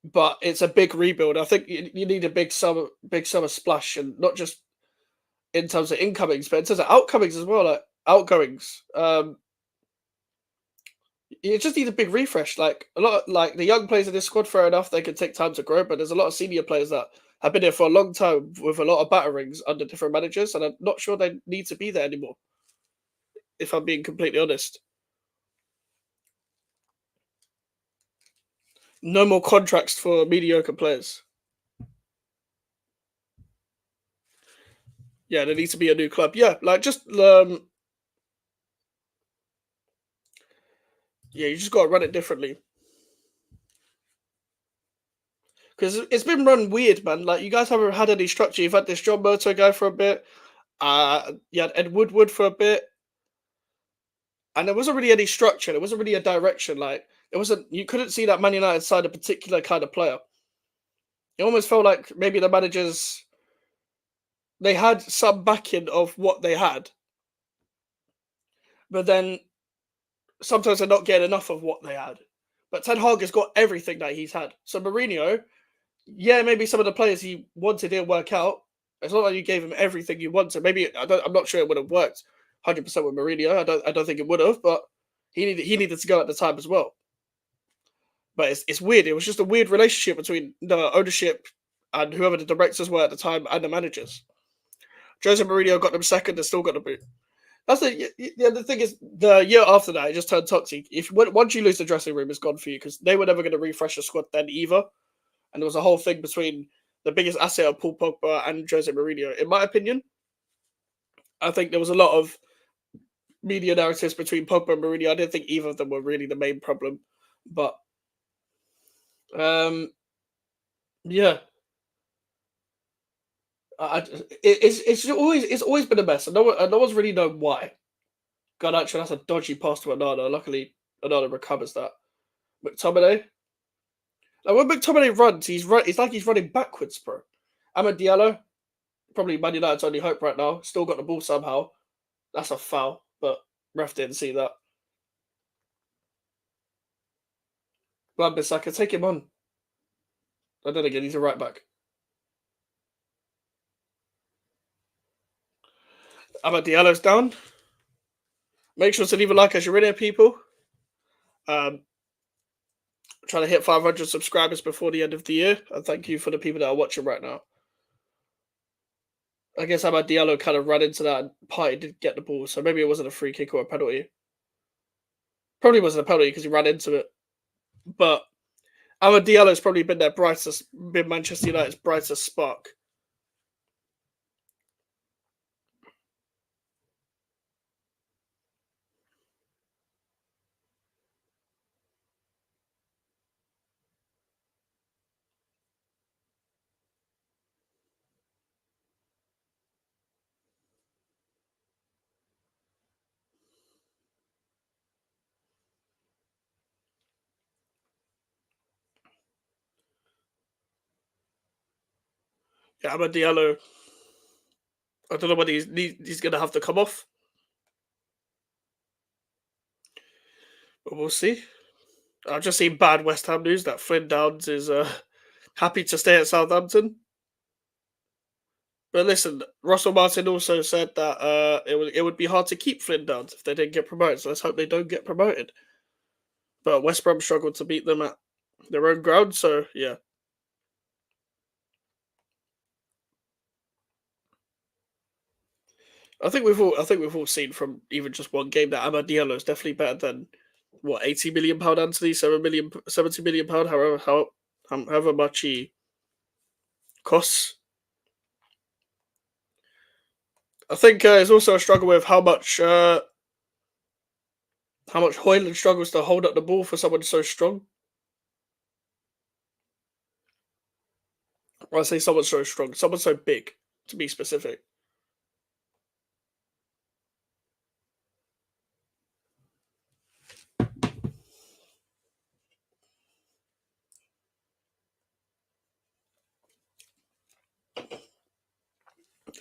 but it's a big rebuild. I think you need a big summer splash, and not just in terms of incomings, but in terms of outgoings as well, like outgoings. You just need a big refresh. Like a lot, like the young players in this squad, fair enough, they can take time to grow, but there's a lot of senior players that have been here for a long time with a lot of batterings under different managers, and I'm not sure they need to be there anymore. If I'm being completely honest, no more contracts for mediocre players. Yeah, there needs to be a new club. Yeah, like just yeah, you just got to run it differently because it's been run weird, man. Like you guys haven't had any structure. You've had this John Moto guy for a bit. You had Ed Woodward for a bit, and there wasn't really any structure. There wasn't really a direction. Like it wasn't. You couldn't see that Man United side a particular kind of player. It almost felt like maybe the managers they had some backing of what they had, but then sometimes they're not getting enough of what they had. But Ten Hag has got everything that he's had. So Mourinho, yeah, maybe some of the players he wanted didn't work out. It's not like you gave him everything you wanted. Maybe I'm not sure it would have worked 100% with Mourinho. I don't think it would have, but he needed to go at the time as well. But it's weird. It was just a weird relationship between the ownership and whoever the directors were at the time and the managers. Jose Mourinho got them second and still got the boot. That's the thing is the year after that it just turned toxic. If once you lose the dressing room, it's gone for you because they were never going to refresh the squad then either. And there was a whole thing between the biggest asset of Paul Pogba and Jose Mourinho. In my opinion, I think there was a lot of media narratives between Pogba and Mourinho. I didn't think either of them were really the main problem, but um, yeah, it's always been a mess, and no one's really known why. God, actually, that's a dodgy pass to Onana. Luckily, Onana recovers that. McTominay, like when McTominay runs, it's like he's running backwards, bro. Amad Diallo, probably Man United's only hope right now. Still got the ball somehow. That's a foul, but ref didn't see that. Wan-Bissaka, take him on. And then again, he's a right back. Amad Diallo's down. Make sure to leave a like as you're in here, people. Um, trying to hit 500 subscribers before the end of the year. And thank you for the people that are watching right now. I guess Amad Diallo kind of ran into that and Partey did get the ball, so maybe it wasn't a free kick or a penalty. Probably wasn't a penalty because he ran into it. But Amad Diallo's probably been been Manchester United's brightest spark. Yeah, Amad Diallo. I don't know when he's going to have to come off, but we'll see. I've just seen bad West Ham news that Flynn Downs is happy to stay at Southampton. But listen, Russell Martin also said that it would be hard to keep Flynn Downs if they didn't get promoted. So let's hope they don't get promoted. But West Brom struggled to beat them at their own ground, so yeah. I think we've all seen from even just one game that Amad Diallo is definitely better than what £80 million Anthony, 7 million, £70 million, however much he costs. I think it's also a struggle with how much Hoyland struggles to hold up the ball for someone so strong. Well, I say someone so strong, someone so big, to be specific.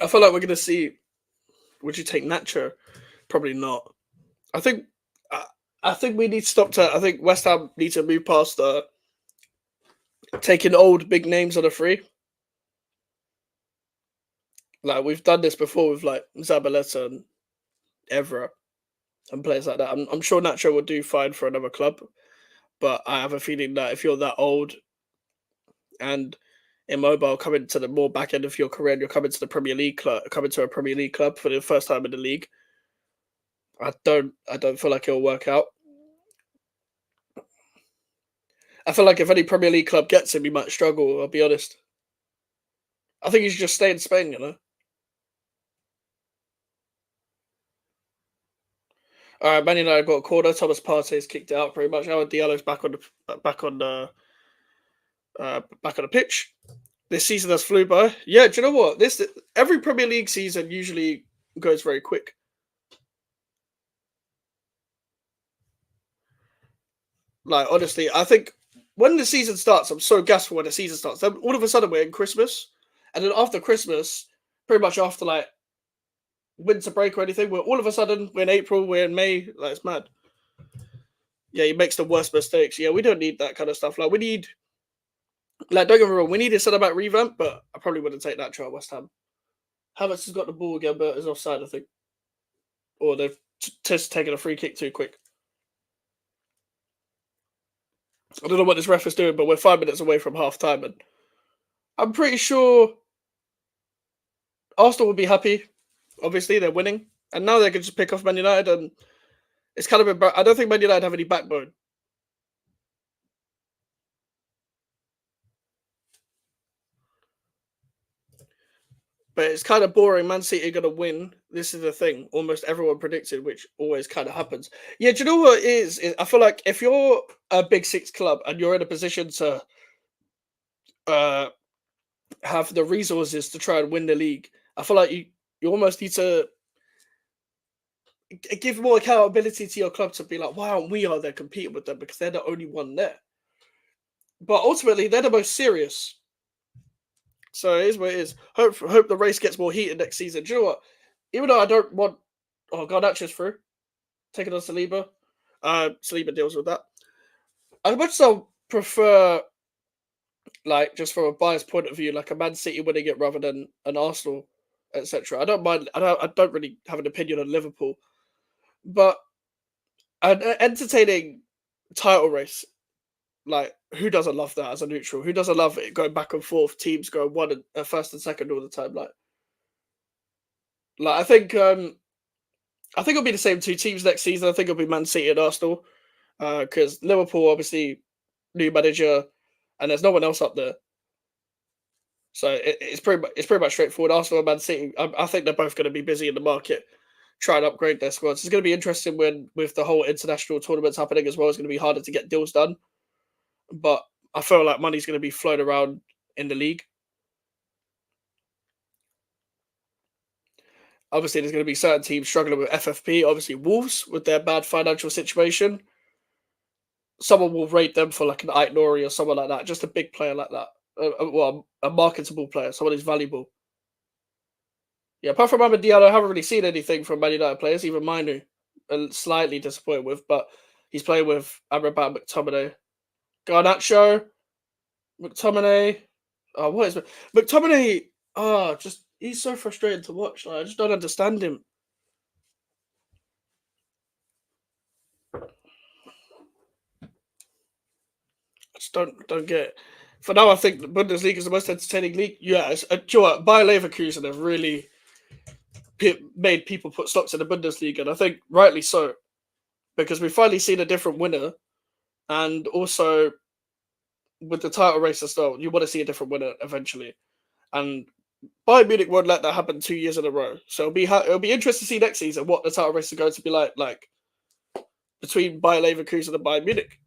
I feel like we're going to see. Would you take Nacho? Probably not. I think. I think we need to stop. I think West Ham need to move past taking old big names on a free. Like we've done this before with like Zabaleta and Evra and players like that. I'm sure Nacho would do fine for another club, but I have a feeling that if you're that old and immobile, coming to the more back end of your career, and you're coming to the Premier League club, coming to a Premier League club for the first time in the league, I don't feel like it'll work out. I feel like if any Premier League club gets him, he might struggle. I'll be honest. I think he should just stay in Spain. All right, Man United got a corner. Thomas Partey's kicked it out pretty much. Now Diallo's back on the pitch. This season has flew by. Yeah, do you know what? This every Premier League season usually goes very quick. Like honestly, I think when the season starts, I'm so gassed for when the season starts. Then all of a sudden we're in Christmas, and then after Christmas, pretty much after like winter break or anything, we're all of a sudden we're in April, we're in May. Like it's mad. Yeah, he makes the worst mistakes. Yeah, we don't need that kind of stuff. Like we need, like don't get me wrong, we need a centre back revamp, but I probably wouldn't take that try at West Ham. Havertz has got the ball again, but is offside, I think, or they've just taken a free kick too quick. I don't know what this ref is doing, but we're 5 minutes away from half time, and I'm pretty sure Arsenal will be happy. Obviously, they're winning, and now they can just pick off Man United, and it's kind of. I don't think Man United have any backbone. But it's kind of boring. Man City are going to win. This is the thing. Almost everyone predicted, which always kind of happens. Yeah, do you know what it is? I feel like if you're a Big Six club and you're in a position to uh, have the resources to try and win the league, I feel like you almost need to give more accountability to your club to be like, why aren't we out there competing with them? Because they're the only one there. But ultimately, they're the most serious. So it is what it is. Hope the race gets more heated next season. Do you know what? Even though I don't want, oh god, Garnacho's through. Taking on Saliba. Saliba deals with that. As much as I prefer, like, just from a biased point of view, like a Man City winning it rather than an Arsenal, etc. I don't mind. I don't really have an opinion on Liverpool, but an entertaining title race. Like, who doesn't love that as a neutral? Who doesn't love it going back and forth? Teams going one and first and second all the time. Like I think it'll be the same two teams next season. I think it'll be Man City and Arsenal, because Liverpool obviously new manager, and there's no one else up there. So it's pretty much straightforward. Arsenal and Man City, I think they're both going to be busy in the market, trying to upgrade their squads. It's going to be interesting when with the whole international tournaments happening as well. It's going to be harder to get deals done, but I feel like money's going to be flown around in the league. Obviously, there's going to be certain teams struggling with FFP. Obviously, Wolves with their bad financial situation. Someone will rate them for like an Ait Nori or someone like that. Just a big player like that. Well, a marketable player, someone who's valuable. Yeah, apart from Amad Diallo, I haven't really seen anything from Man United players. Even Minu, slightly disappointed with, but he's playing with Amrabat, McTominay, Garnacho, McTominay. Oh, what is McTominay? Oh, just he's so frustrating to watch. Like, I just don't understand him. I just don't get it. For now, I think the Bundesliga is the most entertaining league. Yeah, do you know what? Bayer Leverkusen have really made people put stocks in the Bundesliga, and I think rightly so, because we've finally seen a different winner, and also with the title race as well, you want to see a different winner eventually. And Bayern Munich won't let that happen 2 years in a row. So it'll be interesting to see next season what the title race is going to be like between Bayer Leverkusen and Bayern Munich.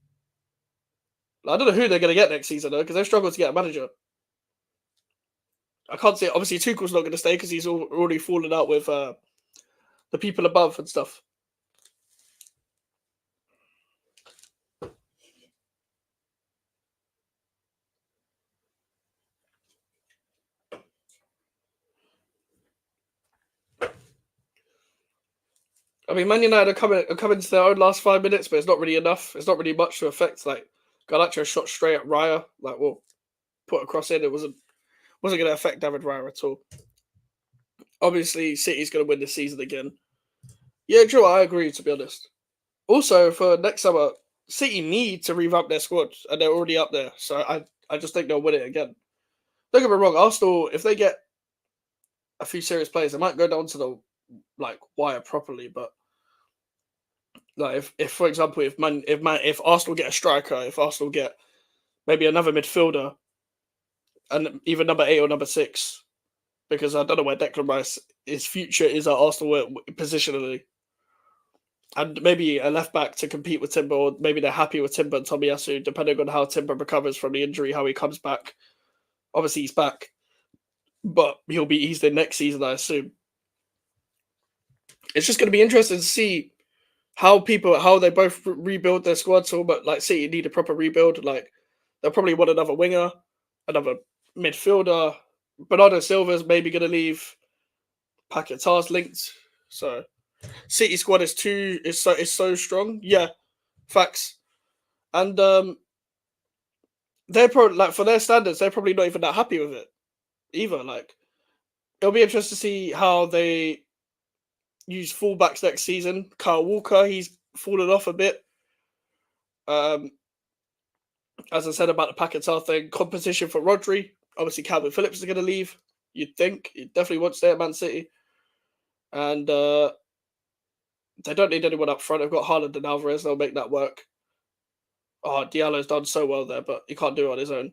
I don't know who they're going to get next season though, because they've struggled to get a manager. I can't see it. Obviously, Tuchel's not going to stay because he's already fallen out with the people above and stuff. I mean, Man United are coming to their own last 5 minutes, but it's not really enough. It's not really much to affect. Like Garnacho shot straight at Raya. Like, well, put a cross in, it wasn't going to affect David Raya at all. Obviously, City's going to win this season again. Yeah, Joe, I agree, to be honest. Also, for next summer, City need to revamp their squad, and they're already up there. So I just think they'll win it again. Don't get me wrong, Arsenal, if they get a few serious players, they might go down to the wire properly. But if for example, if Arsenal get a striker, if Arsenal get maybe another midfielder, and either number 8 or number 6, because I don't know where Declan Rice his future is at Arsenal positionally. And maybe a left back to compete with Timber, or maybe they're happy with Timber and Tomiyasu, depending on how Timber recovers from the injury, how he comes back. Obviously, he's back, but he'll be eased in next season, I assume. It's just going to be interesting to see how they both rebuild their squad. So, but City need a proper rebuild. They'll probably want another winger, another midfielder. Bernardo Silva's maybe going to leave. Paquetá's linked, so. City squad is so strong. Yeah, facts. And they're probably for their standards, they're probably not even that happy with it either. It'll be interesting to see how they use fullbacks next season. Kyle Walker, he's fallen off a bit. As I said about the Paquetá thing, competition for Rodri. Obviously, Calvin Phillips is going to leave. You'd think he definitely wants to stay at Man City, and they don't need anyone up front. They've got Haaland and Alvarez. They'll make that work. Oh, Diallo's done so well there, but he can't do it on his own.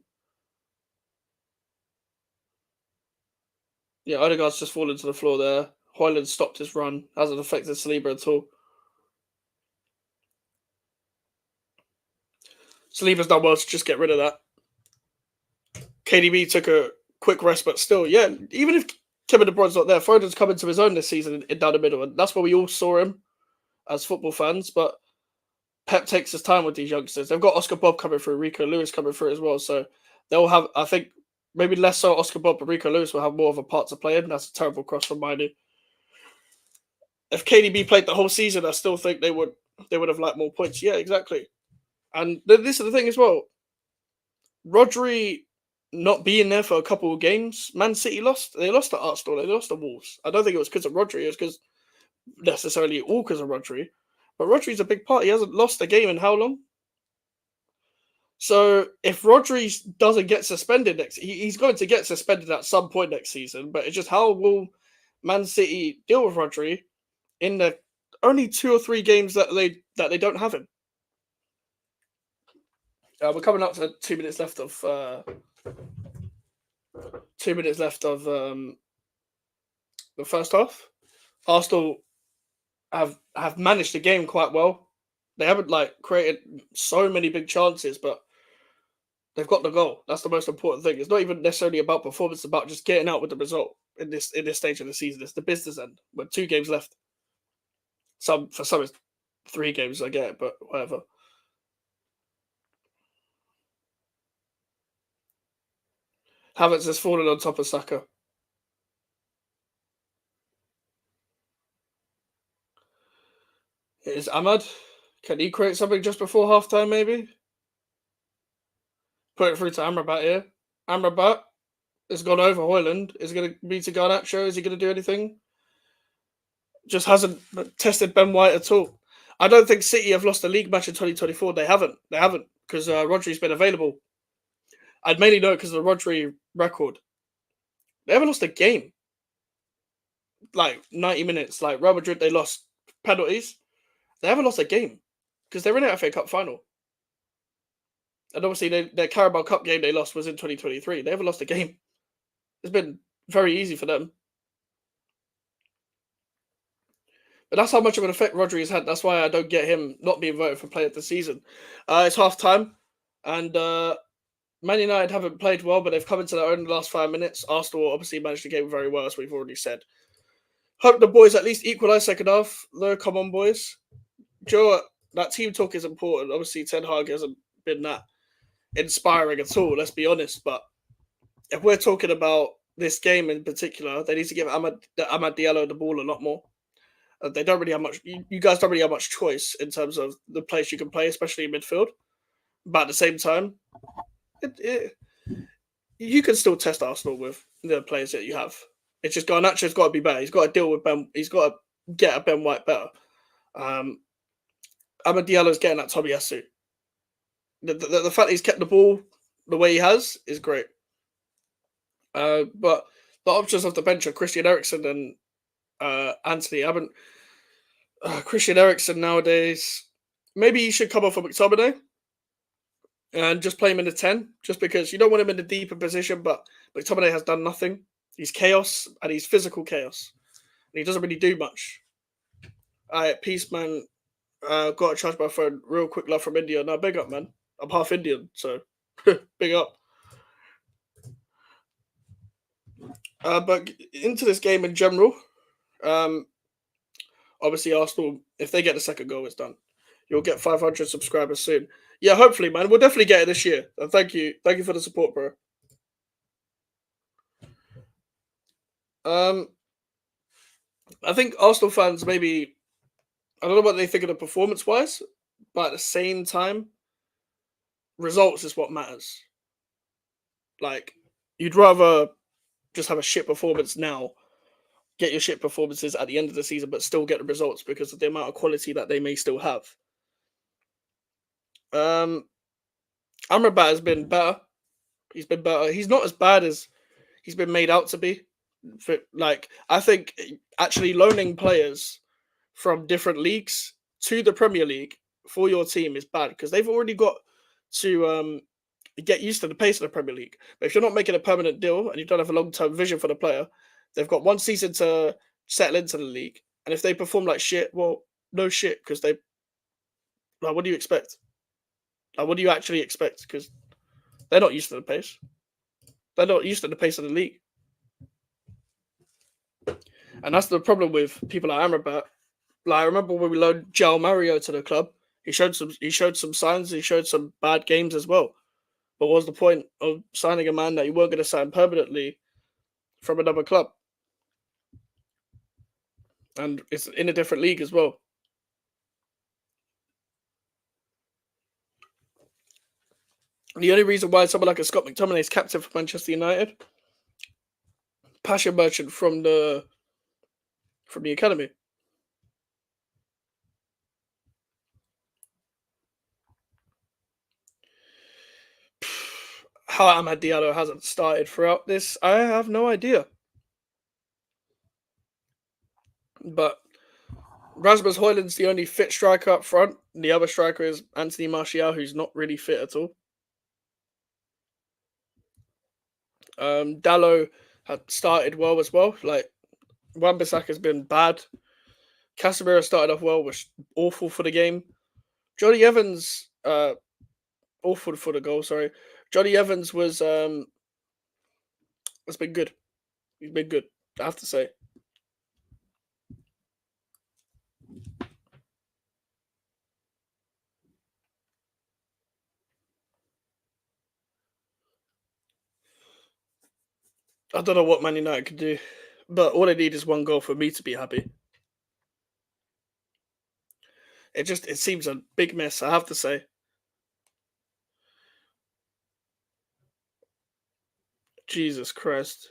Yeah, Odegaard's just fallen to the floor there. Højlund stopped his run. Hasn't affected Saliba at all. Saliba's done well to just get rid of that. KDB took a quick rest, but still, yeah, even if Kevin De Bruyne's not there, Foden's come into his own this season in down the middle, and that's where we all saw him as football fans. But Pep takes his time with these youngsters. They've got Oscar Bob coming through, Rico Lewis coming through as well, so they'll have, I think, maybe less so Oscar Bob, but Rico Lewis will have more of a part to play in. That's a terrible cross from Manu. If KDB played the whole season, I still think they would have liked more points. Yeah, exactly. And this is the thing as well. Rodri not being there for a couple of games, Man City lost. They lost to Arsenal. They lost to Wolves. I don't think it was because of Rodri. It was because necessarily all because of Rodri. But Rodri's a big part. He hasn't lost a game in how long? So if Rodri doesn't get suspended he's going to get suspended at some point next season. But it's just how will Man City deal with Rodri in the only 2 or 3 games that they don't have him? We're coming up to 2 minutes left of 2 minutes left of the first half. Arsenal have managed the game quite well. They haven't created so many big chances, but they've got the goal. That's the most important thing. It's not even necessarily about performance; it's about just getting out with the result in this stage of the season. It's the business end. With 2 games left. For some it's 3 games. I get it, but whatever. Havertz has fallen on top of Saka. It is Ahmad. Can he create something just before halftime, maybe? Put it through to Amrabat here. Amrabat has gone over Højlund. Is it going to be to Garnacho? Is he going to do anything? Just hasn't tested Ben White at all. I don't think City have lost a league match in 2024. They haven't. Because Rodri's been available. I'd mainly know because of the Rodri record. They haven't lost a game. 90 minutes. Real Madrid, they lost penalties. They haven't lost a game because they're in an FA Cup final. And obviously, their Carabao Cup game they lost was in 2023. They haven't lost a game. It's been very easy for them. But that's how much of an effect Rodri has had. That's why I don't get him not being voted for player of the season. It's half time, and Man United haven't played well, but they've come into their own in the last 5 minutes. Arsenal obviously managed the game very well, as we've already said. Hope the boys at least equalise second half. Though, come on, boys. Joe, that team talk is important. Obviously, Ten Hag hasn't been that inspiring at all, let's be honest. But if we're talking about this game in particular, they need to give Amad Diallo the ball a lot more. They don't really have much. You guys don't really have much choice in terms of the place you can play, especially in midfield. But at the same time, you can still test Arsenal with the players that you have. It's just Garnacho's got to be better. He's got to deal with Ben. He's got to get a Ben White better. Amad Diallo's getting that Tomiyasu. The fact he's kept the ball the way he has is great. But the options off the bench are Christian Eriksen and Anthony. I haven't Christian Eriksen nowadays. Maybe he should come off for McTominay and just play him in the 10, just because you don't want him in the deeper position. But McTominay has done nothing. He's chaos and he's physical chaos, and he doesn't really do much. Peace, man. Got to charge my phone. Real quick love from India. No, big up, man. I'm half Indian, so big up. But into this game in general, obviously Arsenal, if they get the second goal, it's done. You'll get 500 subscribers soon. Yeah, hopefully, man. We'll definitely get it this year. And thank you for the support, bro. I think Arsenal fans maybe, I don't know what they think of the performance-wise, but at the same time, results is what matters. Like, you'd rather just have a shit performance now, get your shit performances at the end of the season, but still get the results because of the amount of quality that they may still have. Amrabat has been better. He's been better. He's not as bad as he's been made out to be. I think actually loaning players from different leagues to the Premier League for your team is bad because they've already got to get used to the pace of the Premier League. But if you're not making a permanent deal and you don't have a long-term vision for the player, they've got one season to settle into the league. And if they perform like shit, well, no shit, because they... Like, what do you expect? Like, what do you actually expect? Because they're not used to the pace. They're not used to the pace of the league. And that's the problem with people like Amrabat. Like, I remember when we loaned João Mario to the club, he showed some signs, he showed some bad games as well. But what was the point of signing a man that you weren't going to sign permanently from another club? And it's in a different league as well. The only reason why someone like a Scott McTominay is captain for Manchester United, passion merchant from the academy. How Amad Diallo hasn't started throughout this, I have no idea. But Rasmus Højlund's the only fit striker up front. The other striker is Anthony Martial, who's not really fit at all. Dallo had started well as well. Like, Wan-Bissaka's been bad. Casemiro started off well, was awful for the game. Johnny Evans, awful for the goal, sorry. Johnny Evans has been good. He's been good, I have to say. I don't know what Man United could do, but all they need is one goal for me to be happy. It seems a big mess, I have to say. Jesus Christ.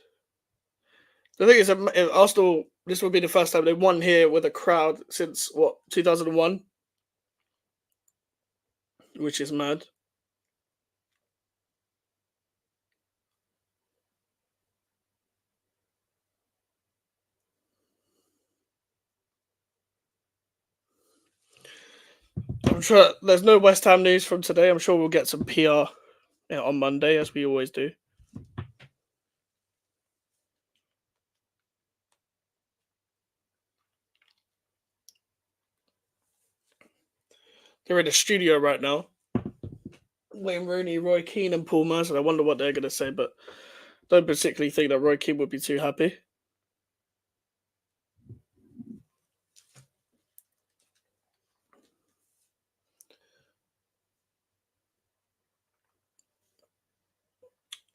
The thing is, Arsenal, this will be the first time they won here with a crowd since, 2001? Which is mad. I'm sure there's no West Ham news from today. I'm sure we'll get some PR on Monday, as we always do. They're in the studio right now. Wayne Rooney, Roy Keane, and Paul Merson. I wonder what they're going to say, but don't particularly think that Roy Keane would be too happy.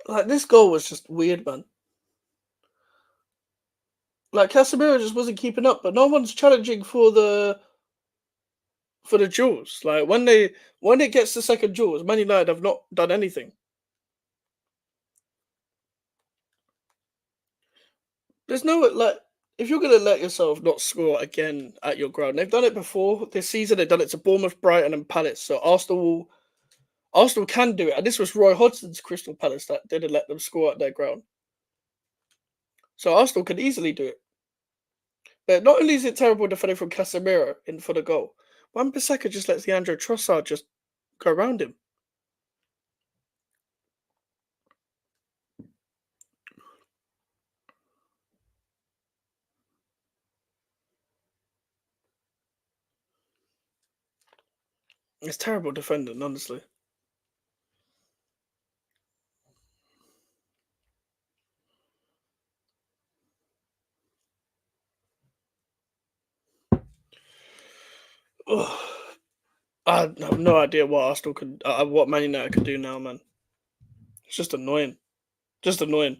Like, this goal was just weird, man. Like, Casemiro just wasn't keeping up, but no one's challenging for the jewels. Like, when it gets to second jewels, Man United have not done anything. There's no like if you're gonna let yourself not score again at your ground, they've done it before this season. They've done it to Bournemouth, Brighton, and Palace. So Arsenal can do it. And this was Roy Hodgson's Crystal Palace that didn't let them score at their ground. So Arsenal can easily do it. But not only is it terrible defending from Casemiro in for the goal, Wan-Bissaka just lets Leandro Trossard just go around him. It's terrible defending, honestly. Ugh. I have no idea what Arsenal could, what Man United could do now, man. It's just annoying. Just annoying.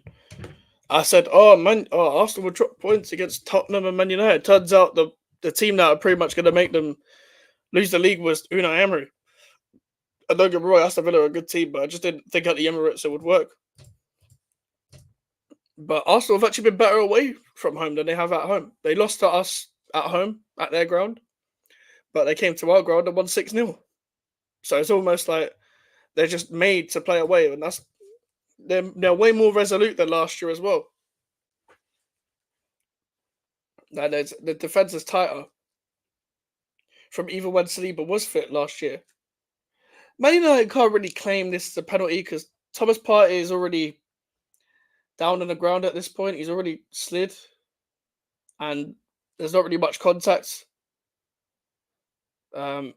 I said, Arsenal will drop points against Tottenham and Man United. Turns out the team that are pretty much going to make them lose the league was Unai Emery. And don't get me wrong, Aston Villa are a good team, but I just didn't think at the Emirates it would work. But Arsenal have actually been better away from home than they have at home. They lost to us at home, at their ground, but they came to our ground and won 6-0. So it's almost like they're just made to play away, and they're way more resolute than last year as well. And the defense is tighter from even when Saliba was fit last year. Man United can't really claim this as a penalty because Thomas Partey is already down on the ground at this point. He's already slid, and there's not really much contact. Um,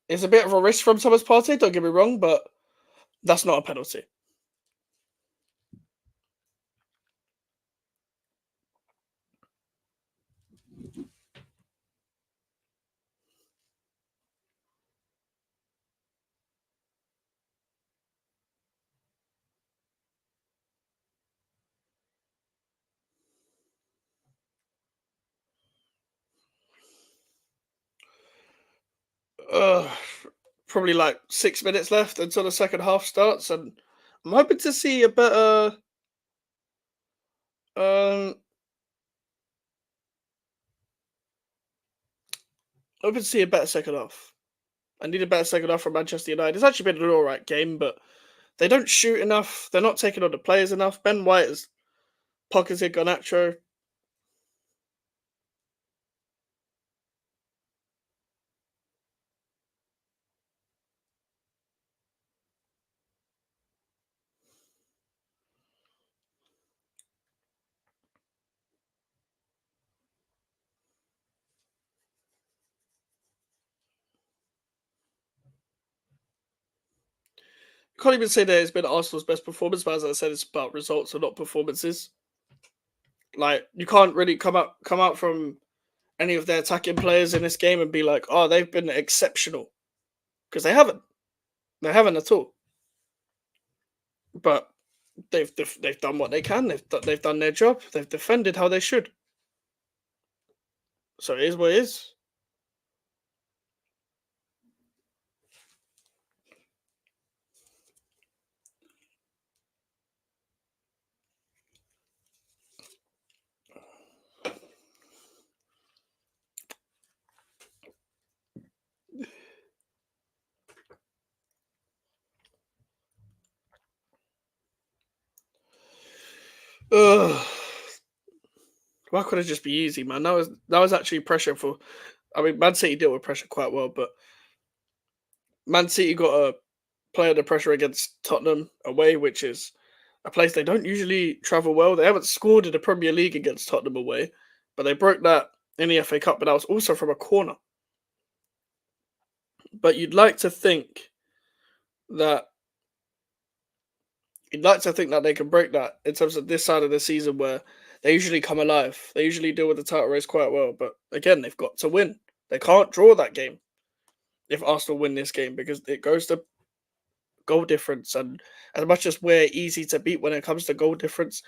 it's a bit of a risk from Thomas Partey, don't get me wrong, but that's not a penalty. Uh, Probably like 6 minutes left until the second half starts, and I'm hoping to see a better. Um, hoping to see a better second half. I need a better second half from Manchester United. It's actually been an alright game, but they don't shoot enough. They're not taking on the players enough. Ben White has pocketed Garnacho. Can't even say that it's been Arsenal's best performance, but as I said, it's about results and not performances. Like you can't really come out from any of their attacking players in this game and be like, oh, they've been exceptional because they haven't. They haven't at all. But they've done what they can. They've done their job. They've defended how they should. So it is what it is. Ugh. Why could it just be easy, man? That was actually pressure for. I mean, Man City dealt with pressure quite well, but Man City got a play under pressure against Tottenham away, which is a place they don't usually travel well. They haven't scored in the Premier League against Tottenham away, but they broke that in the FA Cup, but that was also from a corner. But that you'd like to think that they can break that in terms of this side of the season where they usually come alive. They usually deal with the title race quite well, but again, they've got to win. They can't draw that game if Arsenal win this game because it goes to goal difference. And as much as we're easy to beat when it comes to goal difference,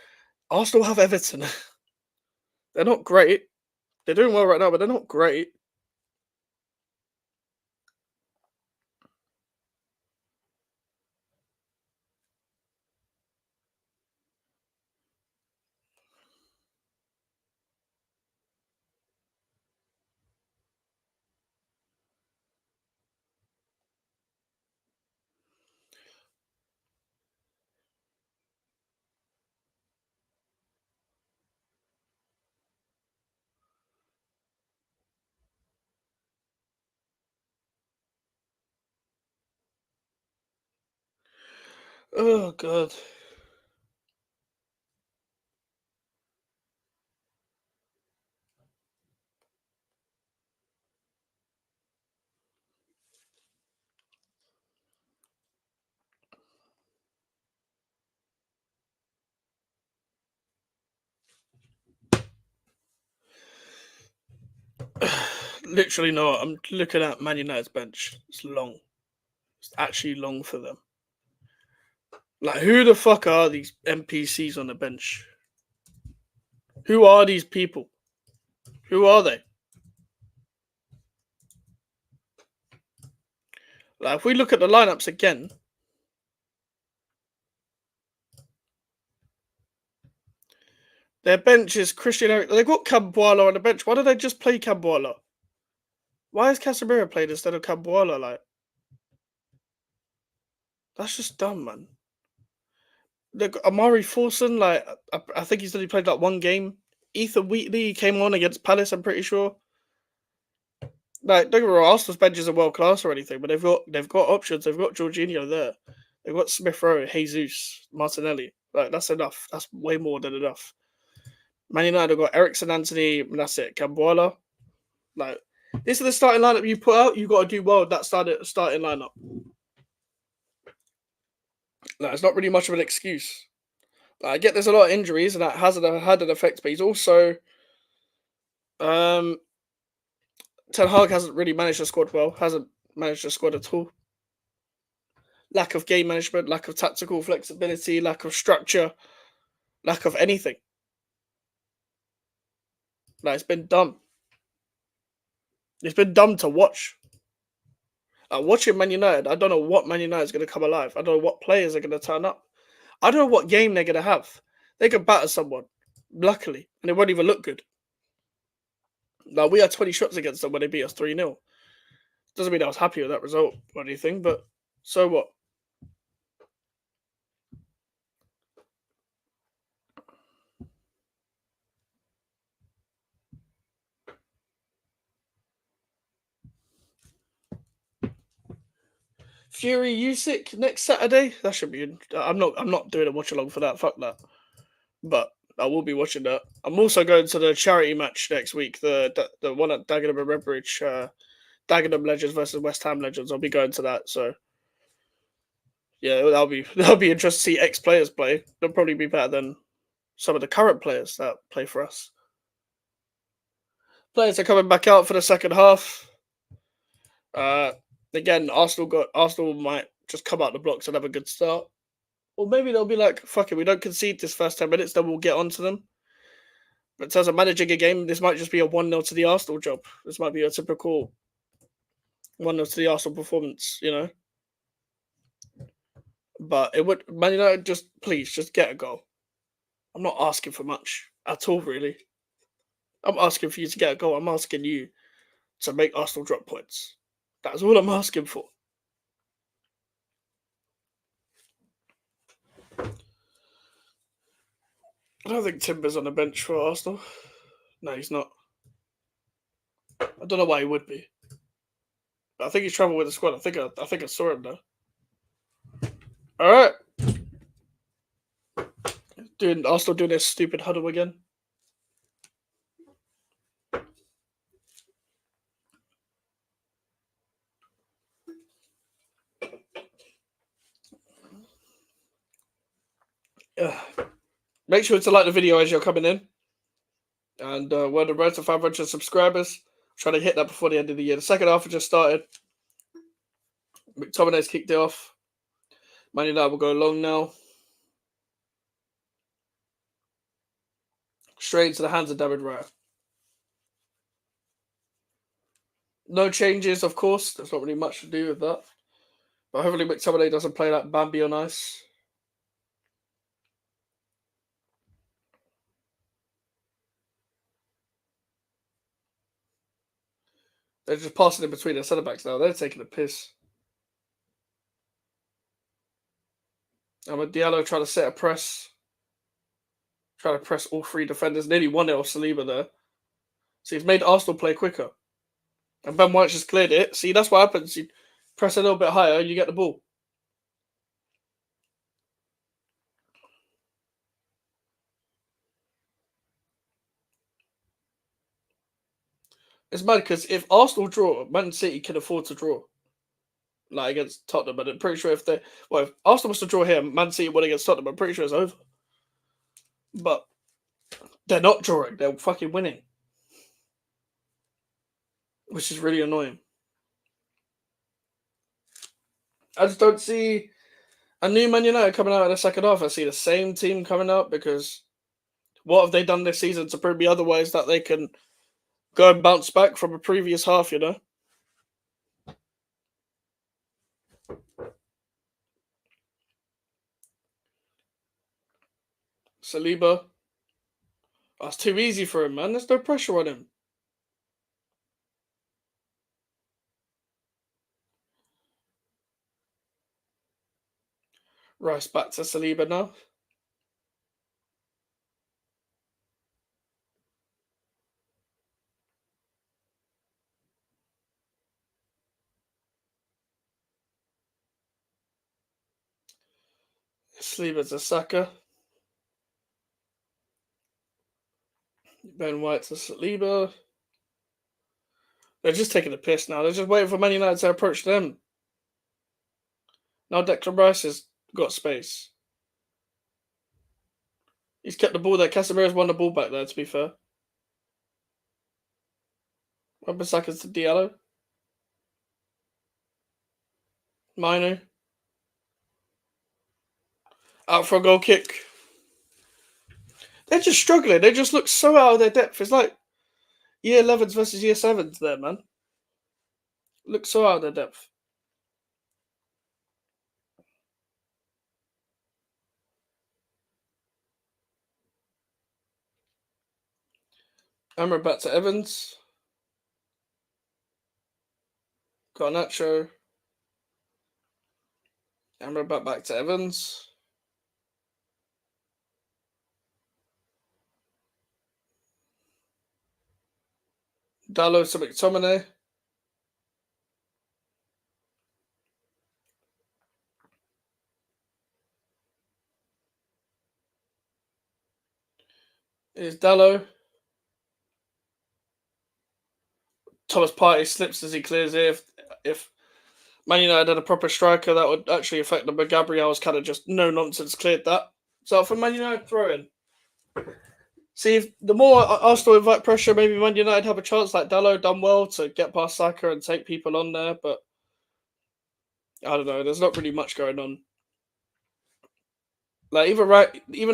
Arsenal have Everton. They're not great. They're doing well right now, but they're not great. Oh god. Literally not. I'm looking at Man United's bench. It's long. It's actually long for them. Like, who the fuck are these NPCs on the bench? Who are these people? Who are they? Like, if we look at the lineups again, their bench is Christian Eric. They've got Cambuala on the bench. Why don't they just play Cambuala? Why is Casemiro played instead of Cambuala? Like, that's just dumb, man. Look, Amari Forson, like, I think he's only played like one game. Ethan Wheatley came on against Palace, I'm pretty sure. Like, don't get me wrong, Arsenal's bench isn't world class or anything, but they've got options. They've got Jorginho there. They've got Smith Rowe, Jesus, Martinelli. Like, that's enough. That's way more than enough. Man United have got Ericsson, Anthony, and that's it. Cambuala. Like, this is the starting lineup you put out. You got to do well with that starting lineup. Like, it's not really much of an excuse. Like, I get there's a lot of injuries, and that has had an effect, but he's also um Ten Hag hasn't really managed the squad well. Hasn't managed the squad at all. Lack of game management, lack of tactical flexibility, lack of structure, lack of anything. Like, it's been dumb. It's been dumb to watch. Watching Man United, I don't know what Man United is going to come alive. I don't know what players are going to turn up. I don't know what game they're going to have. They could batter someone, luckily, and it won't even look good. Like, we had 20 shots against them when they beat us 3-0. Doesn't mean I was happy with that result or anything, but so what? Fury Usyk next Saturday. That should be. I'm not doing a watch along for that. Fuck that. But I will be watching that. I'm also going to the charity match next week. The one at Dagenham and Redbridge. Dagenham Legends versus West Ham Legends. I'll be going to that. So yeah, that'll be interesting to see ex players play. They'll probably be better than some of the current players that play for us. Players are coming back out for the second half. Uh, Again, Arsenal might just come out the blocks and have a good start. Or maybe they'll be like, fuck it, we don't concede this first 10 minutes, then we'll get onto them. But in terms of managing a game, this might just be a 1-0 to the Arsenal job. This might be a typical 1-0 to the Arsenal performance, you know? But it would, Man United, please, just get a goal. I'm not asking for much at all, really. I'm asking for you to get a goal. I'm asking you to make Arsenal drop points. That's all I'm asking for. I don't think Timber's on the bench for Arsenal. No, he's not. I don't know why he would be. But I think he's travelled with the squad. I think I saw him though. All right, doing Arsenal doing this stupid huddle again. Make sure to like the video as you're coming in. And we're on the road to 500 subscribers. Trying to hit that before the end of the year. The second half has just started. McTominay's kicked it off. Man United will go long now. Straight into the hands of David Raya. No changes, of course. There's not really much to do with that. But hopefully McTominay doesn't play like Bambi on ice. They're just passing in between their centre backs now. They're taking a piss. Diallo trying to set a press. Trying to press all three defenders. Nearly 1-0 Saliba there. So he's made Arsenal play quicker. And Ben White just cleared it. See, that's what happens. You press a little bit higher, you get the ball. It's mad because if Arsenal draw, Man City can afford to draw, like against Tottenham. But I'm pretty sure if Arsenal was to draw here, Man City win against Tottenham, I'm pretty sure it's over. But they're not drawing; they're fucking winning, which is really annoying. I just don't see a new Man United coming out in the second half. I see the same team coming out because what have they done this season to prove me otherwise that they can go and bounce back from a previous half? Saliba, that's too easy for him, man. There's no pressure on him. Rice back to Saliba now. Saliba to Saka. Ben White to Saliba. They're just taking the piss now. They're just waiting for Man United to approach them. Now Declan Rice has got space. He's kept the ball there. Casemiro's won the ball back there, to be fair. Wan-Bissaka's to Diallo. Mino. Out for a goal kick. They're just struggling. They just look so out of their depth. It's like year 11s versus year 7s there, man. Look so out of their depth. Amra back to Evans. Garnacho. Amra back to Evans. Dallo to McTominay. Here's Dallo. Thomas Partey slips as he clears here. If Man United had a proper striker, that would actually affect them. But Gabriel's kind of just no nonsense cleared that. So for Man United throw in. See, if the more Arsenal invite pressure, maybe Man United have a chance. Like Dallo done well to get past Saka and take people on there, but I don't know. There's not really much going on. Like even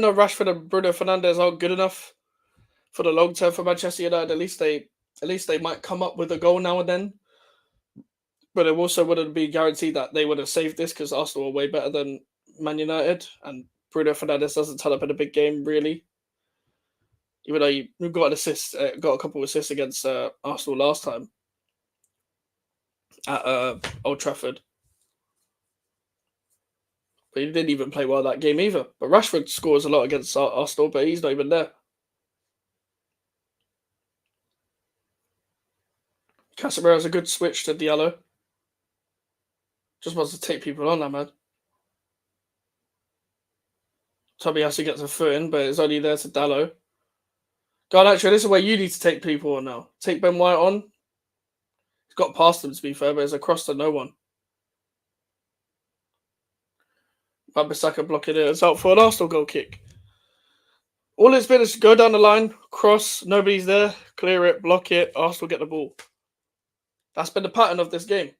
though Rashford and Bruno Fernandes aren't good enough for the long term for Manchester United, at least they might come up with a goal now and then. But it also wouldn't be guaranteed that they would have saved this because Arsenal are way better than Man United, and Bruno Fernandes doesn't turn up in a big game really. Even though he got an assist, got a couple of assists against Arsenal last time at Old Trafford, but he didn't even play well that game either. But Rashford scores a lot against Arsenal, but he's not even there. Casemiro's a good switch to Diallo. Just wants to take people on that, man. Tomiyasu gets a foot in, but it's only there to Dallo. Garnacho, this is where you need to take people on now. Take Ben White on. He's got past him, to be fair, but it's across to no one. Wan-Bissaka blocking it. It's out for an Arsenal goal kick. All it's been is go down the line, cross, nobody's there, clear it, block it, Arsenal get the ball. That's been the pattern of this game.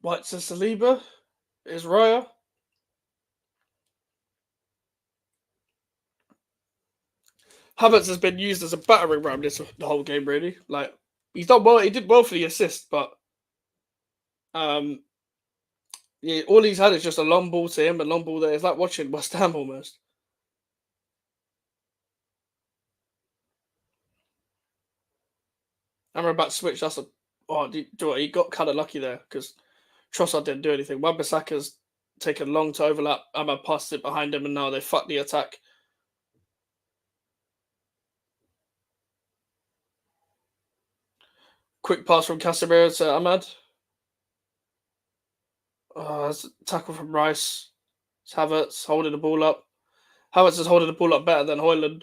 White to Saliba. Is Raya. Havertz has been used as a battering ram the whole game, really. Like, he's done well. He did well for the assist, but yeah, all he's had is just a long ball to him, a long ball there. It's like watching West Ham almost. Amrabat switch. That's a he got kind of lucky there because Trossard didn't do anything. Wan-Bissaka's taken long to overlap. Ahmad passed it behind him, and now they fucked the attack. Quick pass from Casemiro to Ahmad. Oh, that's a tackle from Rice. It's Havertz holding the ball up. Havertz is holding the ball up better than Højlund.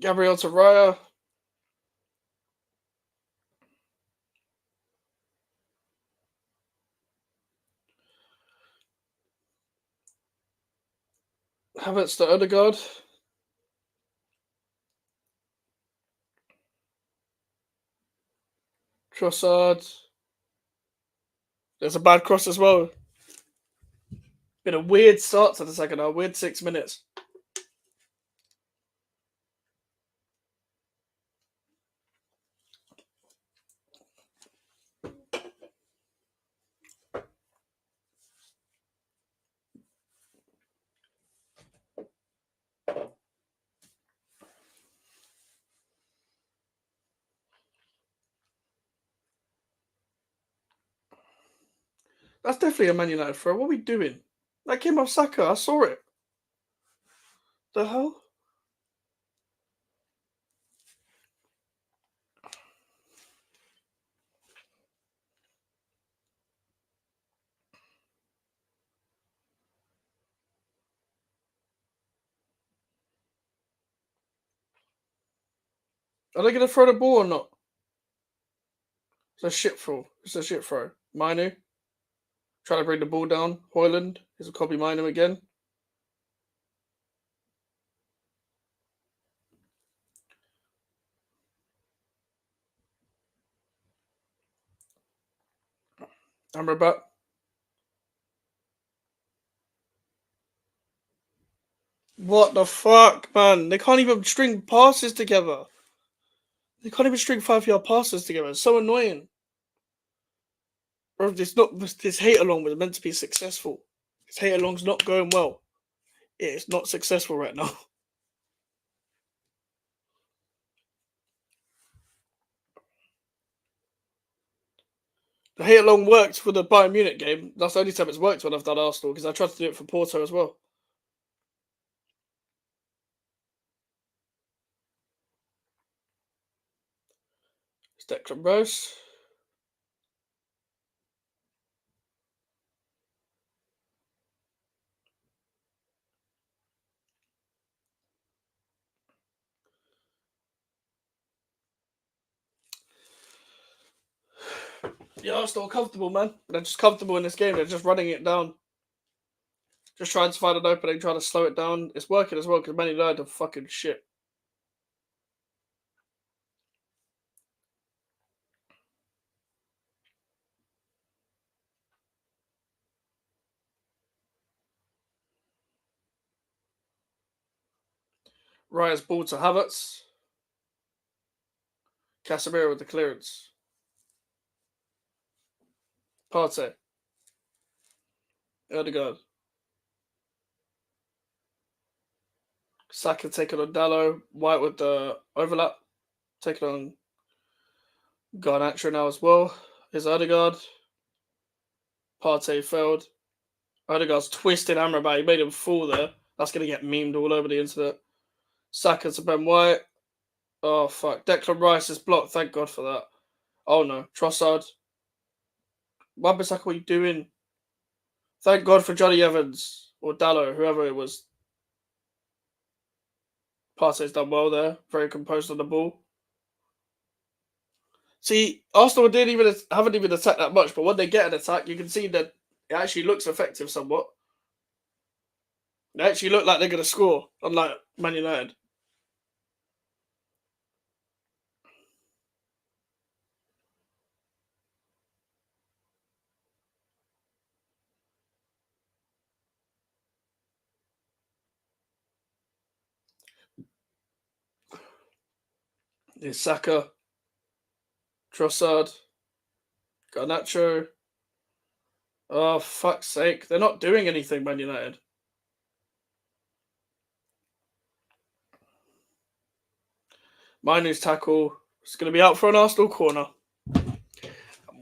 Gabriel to Raya. Havertz to Odegaard. Trossard. There's a bad cross as well. Been a weird start to the second half. Weird 6 minutes. That's definitely a Man United throw. What are we doing? That came off Saka. I saw it. The hell? Are they going to throw the ball or not? It's a shit throw. It's a shit throw. Minu. Trying to bring the ball down. Højlund. Here's a copy Minu again. Amrabat. What the fuck, man? They can't even string passes together. They can't even string 5-yard passes together. It's so annoying. Bro, this hate along was meant to be successful. This hate along's not going well. It's not successful right now. The hate along worked for the Bayern Munich game. That's the only time it's worked when I've done Arsenal, because I tried to do it for Porto as well. It's Declan Rice. Yeah, Arsenal are comfortable, man. They're just comfortable in this game. They're just running it down. Just trying to find an opening, trying to slow it down. It's working as well, because Man United are fucking shit. Raya's ball to Havertz. Casemiro with the clearance. Partey. Odegaard. Saka taking on Dallo. White with the overlap. Taking on Garnacho now as well. Here's Odegaard. Partey failed. Odegaard's twisted Amrabat. He made him fall there. That's going to get memed all over the internet. Saka to Ben White. Oh, fuck. Declan Rice is blocked. Thank God for that. Oh, no. Trossard. Wan-Bissaka, what are you doing? Thank God for Johnny Evans. Or Dallo, whoever it was. Partey's done well there. Very composed on the ball. See, Arsenal haven't even attacked that much, but when they get an attack, you can see that it actually looks effective somewhat. They actually look like they're going to score, unlike Man United. There's Saka, Trossard, Garnacho. Oh, fuck's sake. They're not doing anything, Man United. Minu's tackle is going to be out for an Arsenal corner.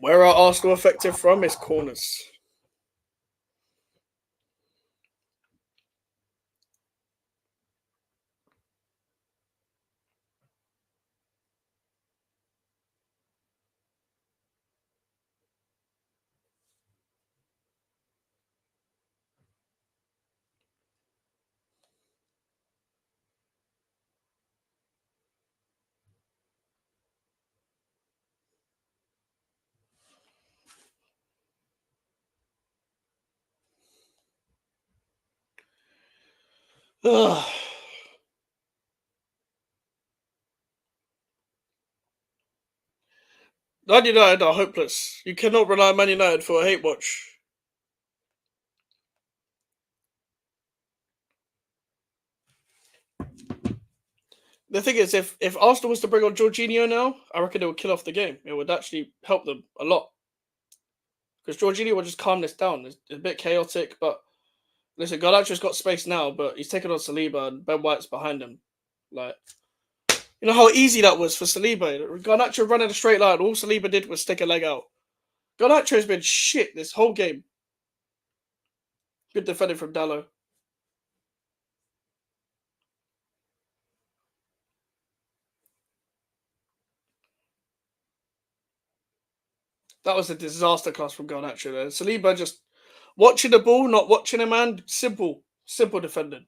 Where are Arsenal effective from is corners. Ugh. Man United are hopeless. You cannot rely on Man United for a hate watch. The thing is, if Arsenal was to bring on Jorginho now, I reckon it would kill off the game. It would actually help them a lot. Because Jorginho would just calm this down. It's a bit chaotic, but listen, Garnacho's got space now, but he's taken on Saliba and Ben White's behind him. Like, you know how easy that was for Saliba? Garnacho running a straight line. All Saliba did was stick a leg out. Garnacho's been shit this whole game. Good defending from Dallo. That was a disaster class from Garnacho there. Saliba just watching the ball, not watching a man. Simple defending.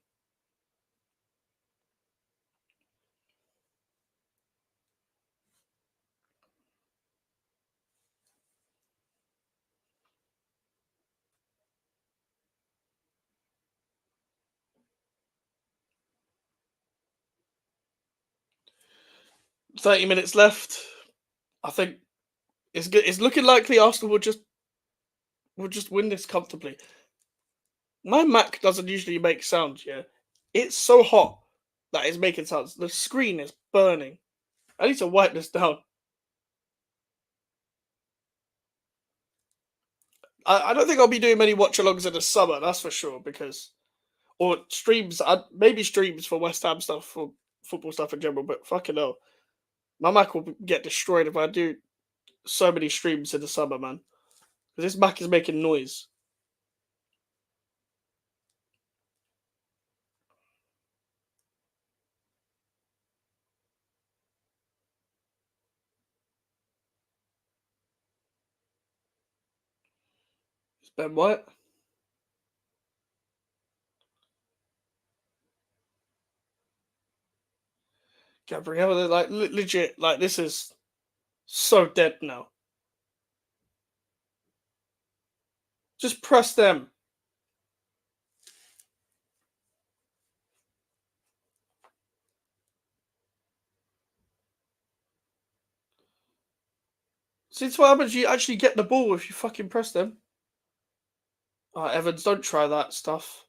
30 minutes left. I think it's good. It's looking likely Arsenal will just win this comfortably. My Mac doesn't usually make sounds. Yeah, it's so hot that it's making sounds. The screen is burning. I need to wipe this down. I don't think I'll be doing many watch-alongs in the summer. That's for sure. Because or streams. Maybe streams for West Ham stuff, for football stuff in general. But fucking hell, my Mac will get destroyed if I do so many streams in the summer, man. Because this Mac is making noise. It's Ben White. Gabriel, like legit, like this is so dead now. Just press them. Since what happens, you actually get the ball if you fucking press them. Evans, don't try that stuff.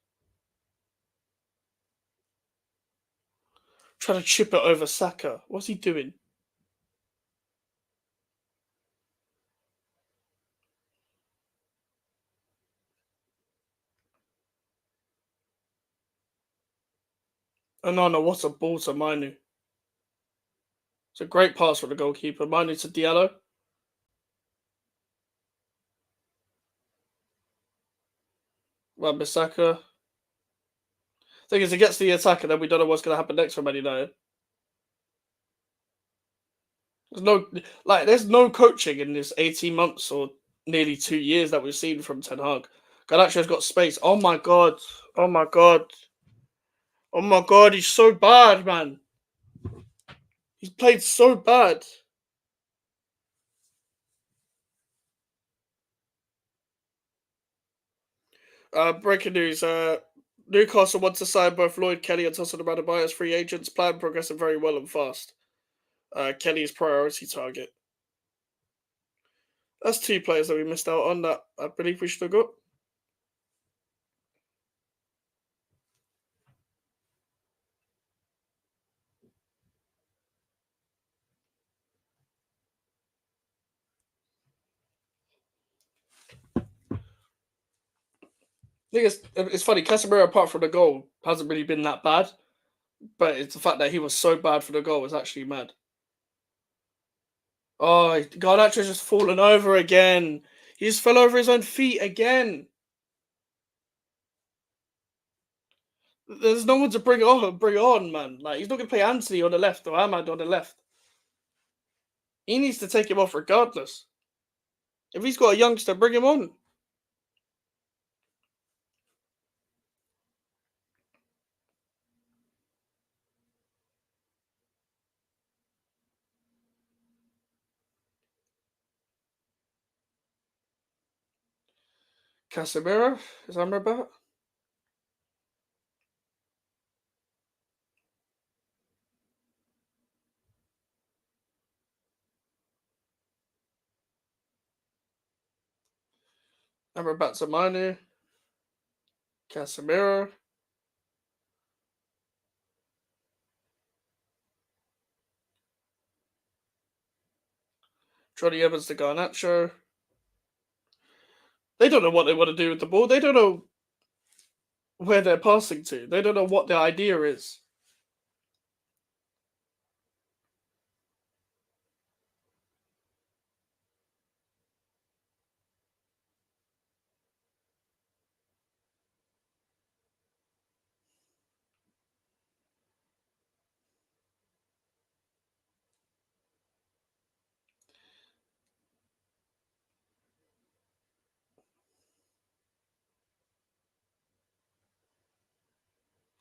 Trying to chip it over Saka. What's he doing? Oh no, what a ball to Manu. It's a great pass for the goalkeeper. Manu to Diallo. Wan-Bissaka. Thing is, it gets the attack, and then we don't know what's going to happen next for Man United. There's no coaching in this 18 months or nearly 2 years that we've seen from Ten Hag. Garnacho's got space. Oh my god. Oh my god. Oh my god, he's so bad, man. He's played so bad. Breaking news. Newcastle wants to sign both Lloyd Kelly and Tosin Amadabai as free agents. Plan progressing very well and fast. Kelly's priority target. That's two players that we missed out on that I believe we should have got. I think it's funny. Casemiro, apart from the goal, hasn't really been that bad. But it's the fact that he was so bad for the goal was actually mad. Oh, Garnacho's just fallen over again. He just fell over his own feet again. There's no one to bring on, man. Like, he's not gonna play Anthony on the left or Ahmad on the left. He needs to take him off regardless. If he's got a youngster, bring him on. Casemiro is Amrabat. Amrabat's a Manu. Casemiro. Johnny Evans to Garnacho. They don't know what they want to do with the ball. They don't know where they're passing to. They don't know what their idea is.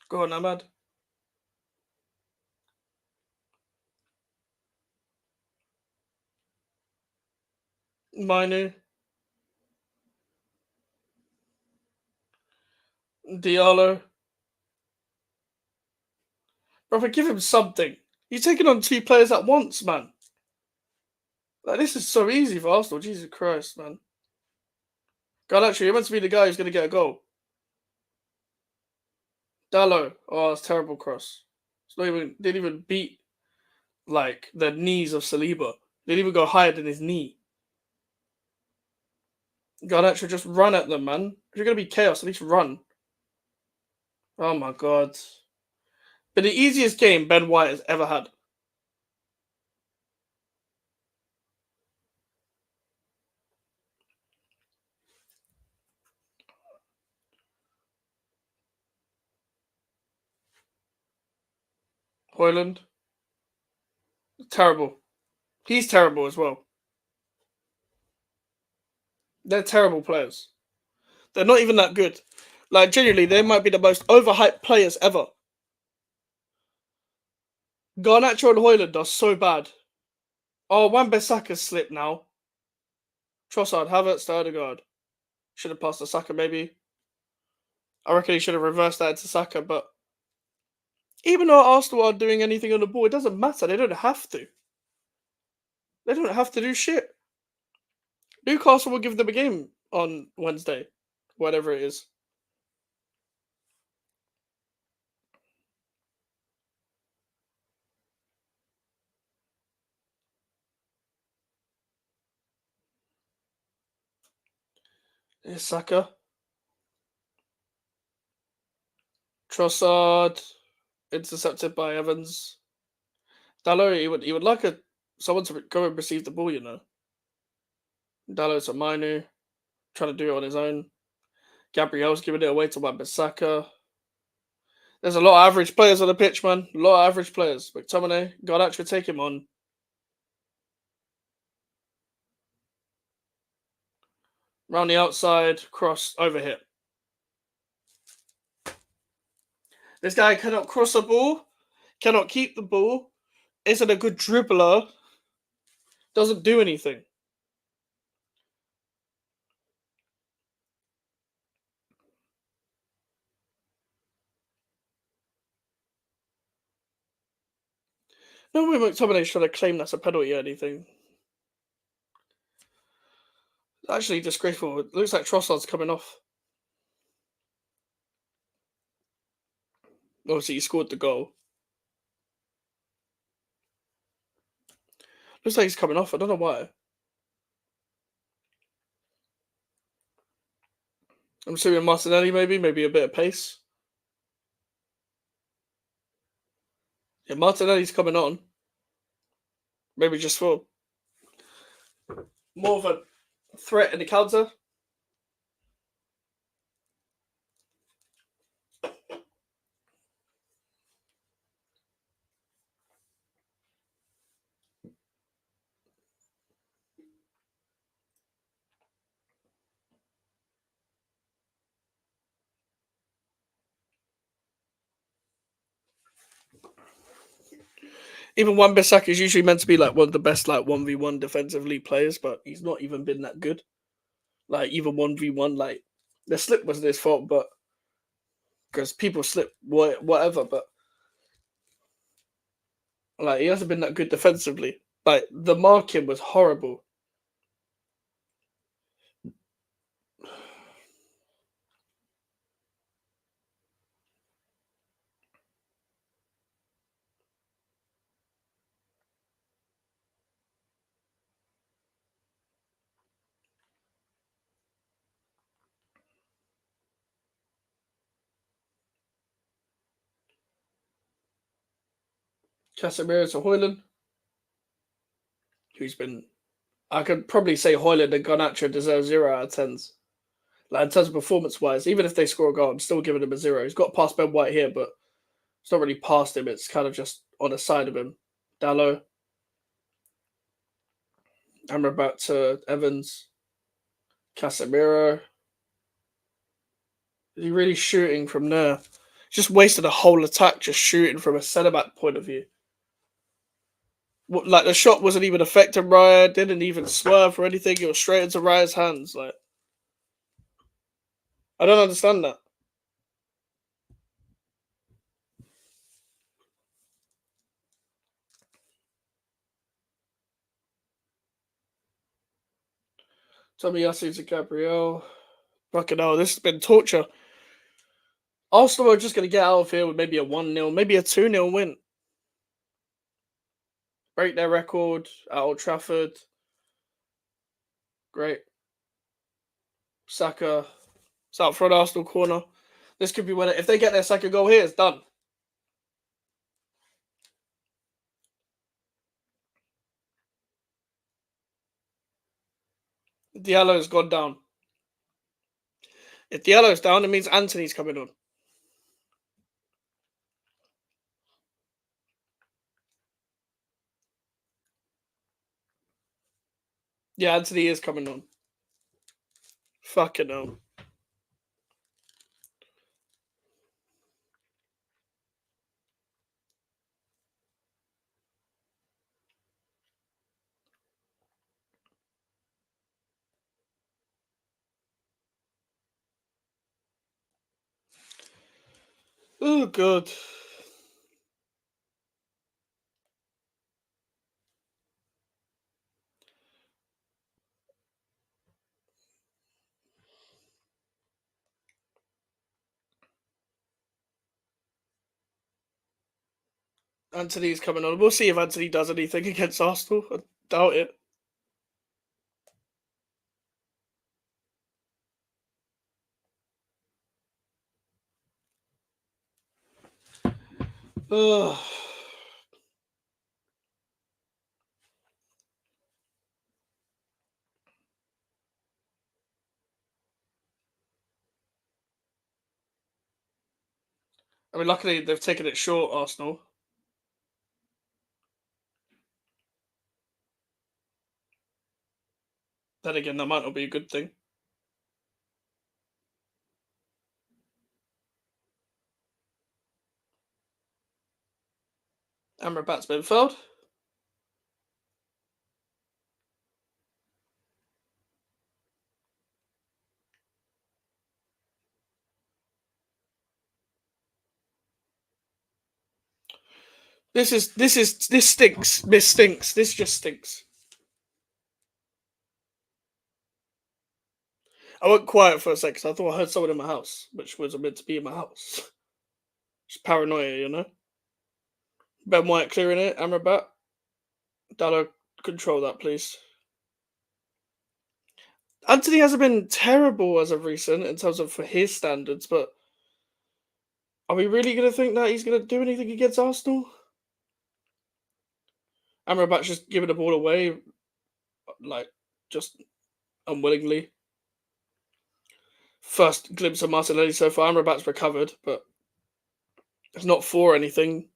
Go on, Ahmad. Manu. Diallo. Brother, give him something. You're taking on two players at once, man. Like, this is so easy for Arsenal. Jesus Christ, man. Garnacho, you're meant to be the guy who's going to get a goal. Dallo. Oh, that's terrible cross. It's not even, didn't even beat, like, the knees of Saliba. Didn't even go higher than his knee. Garnacho, just run at them, man. If you're going to be chaos, at least run. Oh, my God. But the easiest game Ben White has ever had. Hoyland. Terrible. He's terrible as well. They're terrible players. They're not even that good. Like, genuinely, they might be the most overhyped players ever. Garnacho and Hoyland are so bad. Oh, Wan-Bissaka's slipped now. Trossard, Havertz, Odegaard. Should have passed to Saka, maybe. I reckon he should have reversed that into Saka, but even though Arsenal aren't doing anything on the ball, it doesn't matter. They don't have to. They don't have to do shit. Newcastle will give them a game on Wednesday, whatever it is. Here's Saka. Trossard. Intercepted by Evans. Dallo, he would like someone to go and receive the ball, you know. Dallo to Manu. Trying to do it on his own. Gabriel's giving it away to Wan-Bissaka. There's a lot of average players on the pitch, man. A lot of average players. McTominay, Garnacho, take him on. Round the outside, cross, overhit. This guy cannot cross a ball, cannot keep the ball, isn't a good dribbler, doesn't do anything. No way McTominay's trying to claim that's a penalty or anything. It's actually disgraceful. It looks like Trossard's coming off. Obviously, he scored the goal. Looks like he's coming off. I don't know why. I'm assuming Martinelli, maybe a bit of pace. Yeah, Martinelli's coming on. Maybe just for more of a threat in the counter. Even Wan-Bissaka is usually meant to be like one of the best like 1v1 defensive league players, but he's not even been that good. Like even 1v1, like the slip wasn't his fault, but because people slip whatever, but like he hasn't been that good defensively. Like the marking was horrible. Casemiro to Hoyland, who's been I could probably say Hoyland and Garnacho deserve 0 out of 10s. Like in terms of performance wise, even if they score a goal, I'm still giving him a 0. He's got past Ben White here, but it's not really past him. It's kind of just on the side of him. Dallo, Amrabat to Evans, Casemiro. Is he really shooting from there? Just wasted a whole attack just shooting from a centre back point of view. Like the shot wasn't even affecting Raya, didn't even swerve or anything. It was straight into Raya's hands. Like I don't understand that. Tomiyasu to Gabriel. Fucking hell, this has been torture. Arsenal are just going to get out of here with maybe a 1-0, maybe a 2-0 win. Break their record at Old Trafford. Great. Saka. It's out front Arsenal corner. This could be when if they get their second goal here, it's done. Diallo's gone down. If Diallo's down, it means Anthony's coming on. Yeah, Anthony is coming on. Fucking hell. Oh, God. Anthony's coming on. We'll see if Anthony does anything against Arsenal. I doubt it. Ugh. I mean, luckily they've taken it short, Arsenal. Then again, that might not be a good thing. Amrabat's been fouled. This stinks. This stinks. This just stinks. I went quiet for a second. I thought I heard someone in my house, which was meant to be in my house. Just paranoia, you know. Ben White clearing it. Amrabat. Dallo, control that, please. Anthony hasn't been terrible as of recent in terms of for his standards, but are we really going to think that he's going to do anything against Arsenal? Amrabat's just giving the ball away. Like, just unwillingly. First glimpse of Martinelli so far. Amrabat's recovered, but it's not for anything.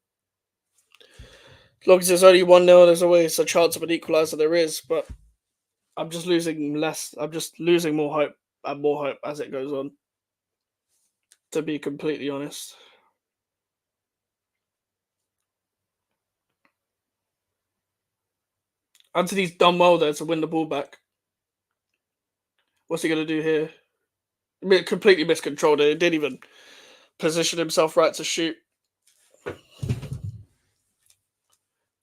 As long as it's only 1-0, there's always a chance of an equaliser. There is, but I'm just losing less. I'm just losing more hope and more hope as it goes on, to be completely honest. Anthony's done well there to win the ball back. What's he going to do here? Completely miscontrolled it. He didn't even position himself right to shoot.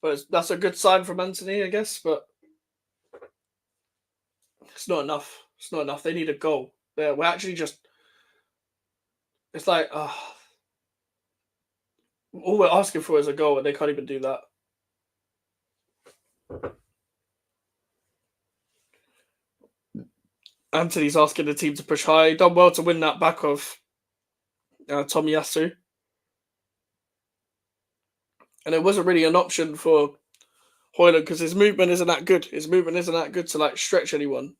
But that's a good sign from Anthony, I guess. But it's not enough. It's not enough. They need a goal. We're actually just. It's like all we're asking for is a goal, and they can't even do that. Anthony's asking the team to push high. He done well to win that back of Tomiyasu. And it wasn't really an option for Højlund because his movement isn't that good. His movement isn't that good to like stretch anyone.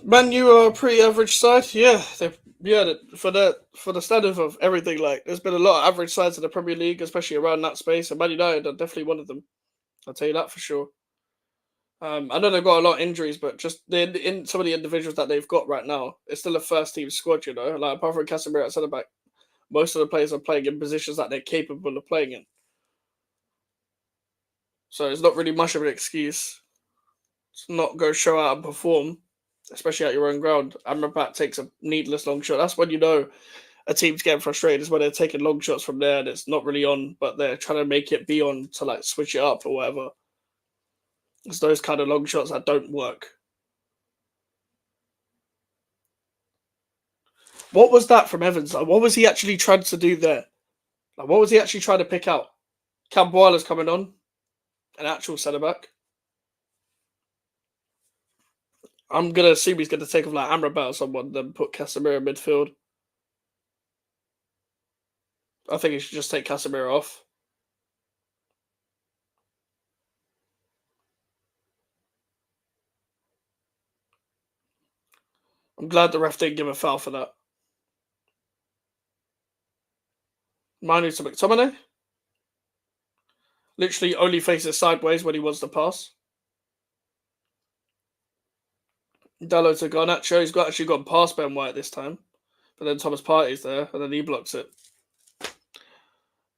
Man U are a pretty average side. Yeah, for the standard of everything. Like, there's been a lot of average sides in the Premier League, especially around that space. And Man United are definitely one of them. I'll tell you that for sure. I know they've got a lot of injuries, but just in some of the individuals that they've got right now, it's still a first team squad. You know, like apart from Casemiro at centre back, most of the players are playing in positions that they're capable of playing in. So it's not really much of an excuse to not go show out and perform, especially at your own ground. Amrabat takes a needless long shot. That's when you know a team's getting frustrated, is when they're taking long shots from there and it's not really on, but they're trying to make it be on to like switch it up or whatever. It's those kind of long shots that don't work. What was that from Evans? Like, what was he actually trying to do there? Like, what was he actually trying to pick out? Camboila's coming on, an actual centre back. I'm gonna assume he's gonna take off like Amrabat or someone, then put Casemiro in midfield. I think he should just take Casemiro off. I'm glad the ref didn't give a foul for that. Manu to McTominay. Literally only faces sideways when he wants to pass. Dallo to Garnacho. He's actually gone past Ben White this time. But then Thomas Partey's there, and then he blocks it.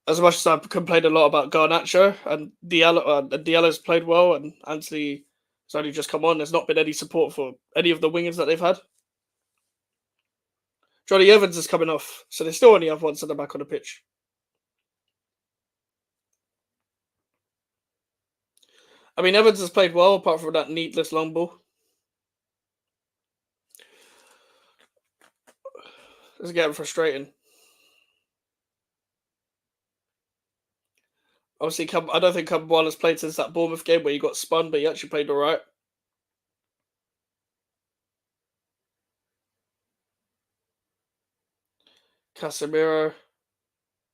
As much as I've complained a lot about Garnacho, and Diallo's played well, and Anthony has only just come on, there's not been any support for any of the wingers that they've had. Johnny Evans is coming off, so they still only have one centre back on the pitch. I mean, Evans has played well, apart from that needless long ball. It's getting frustrating. Obviously, I don't think Camboila's played since that Bournemouth game where he got spun, but he actually played all right. Casemiro,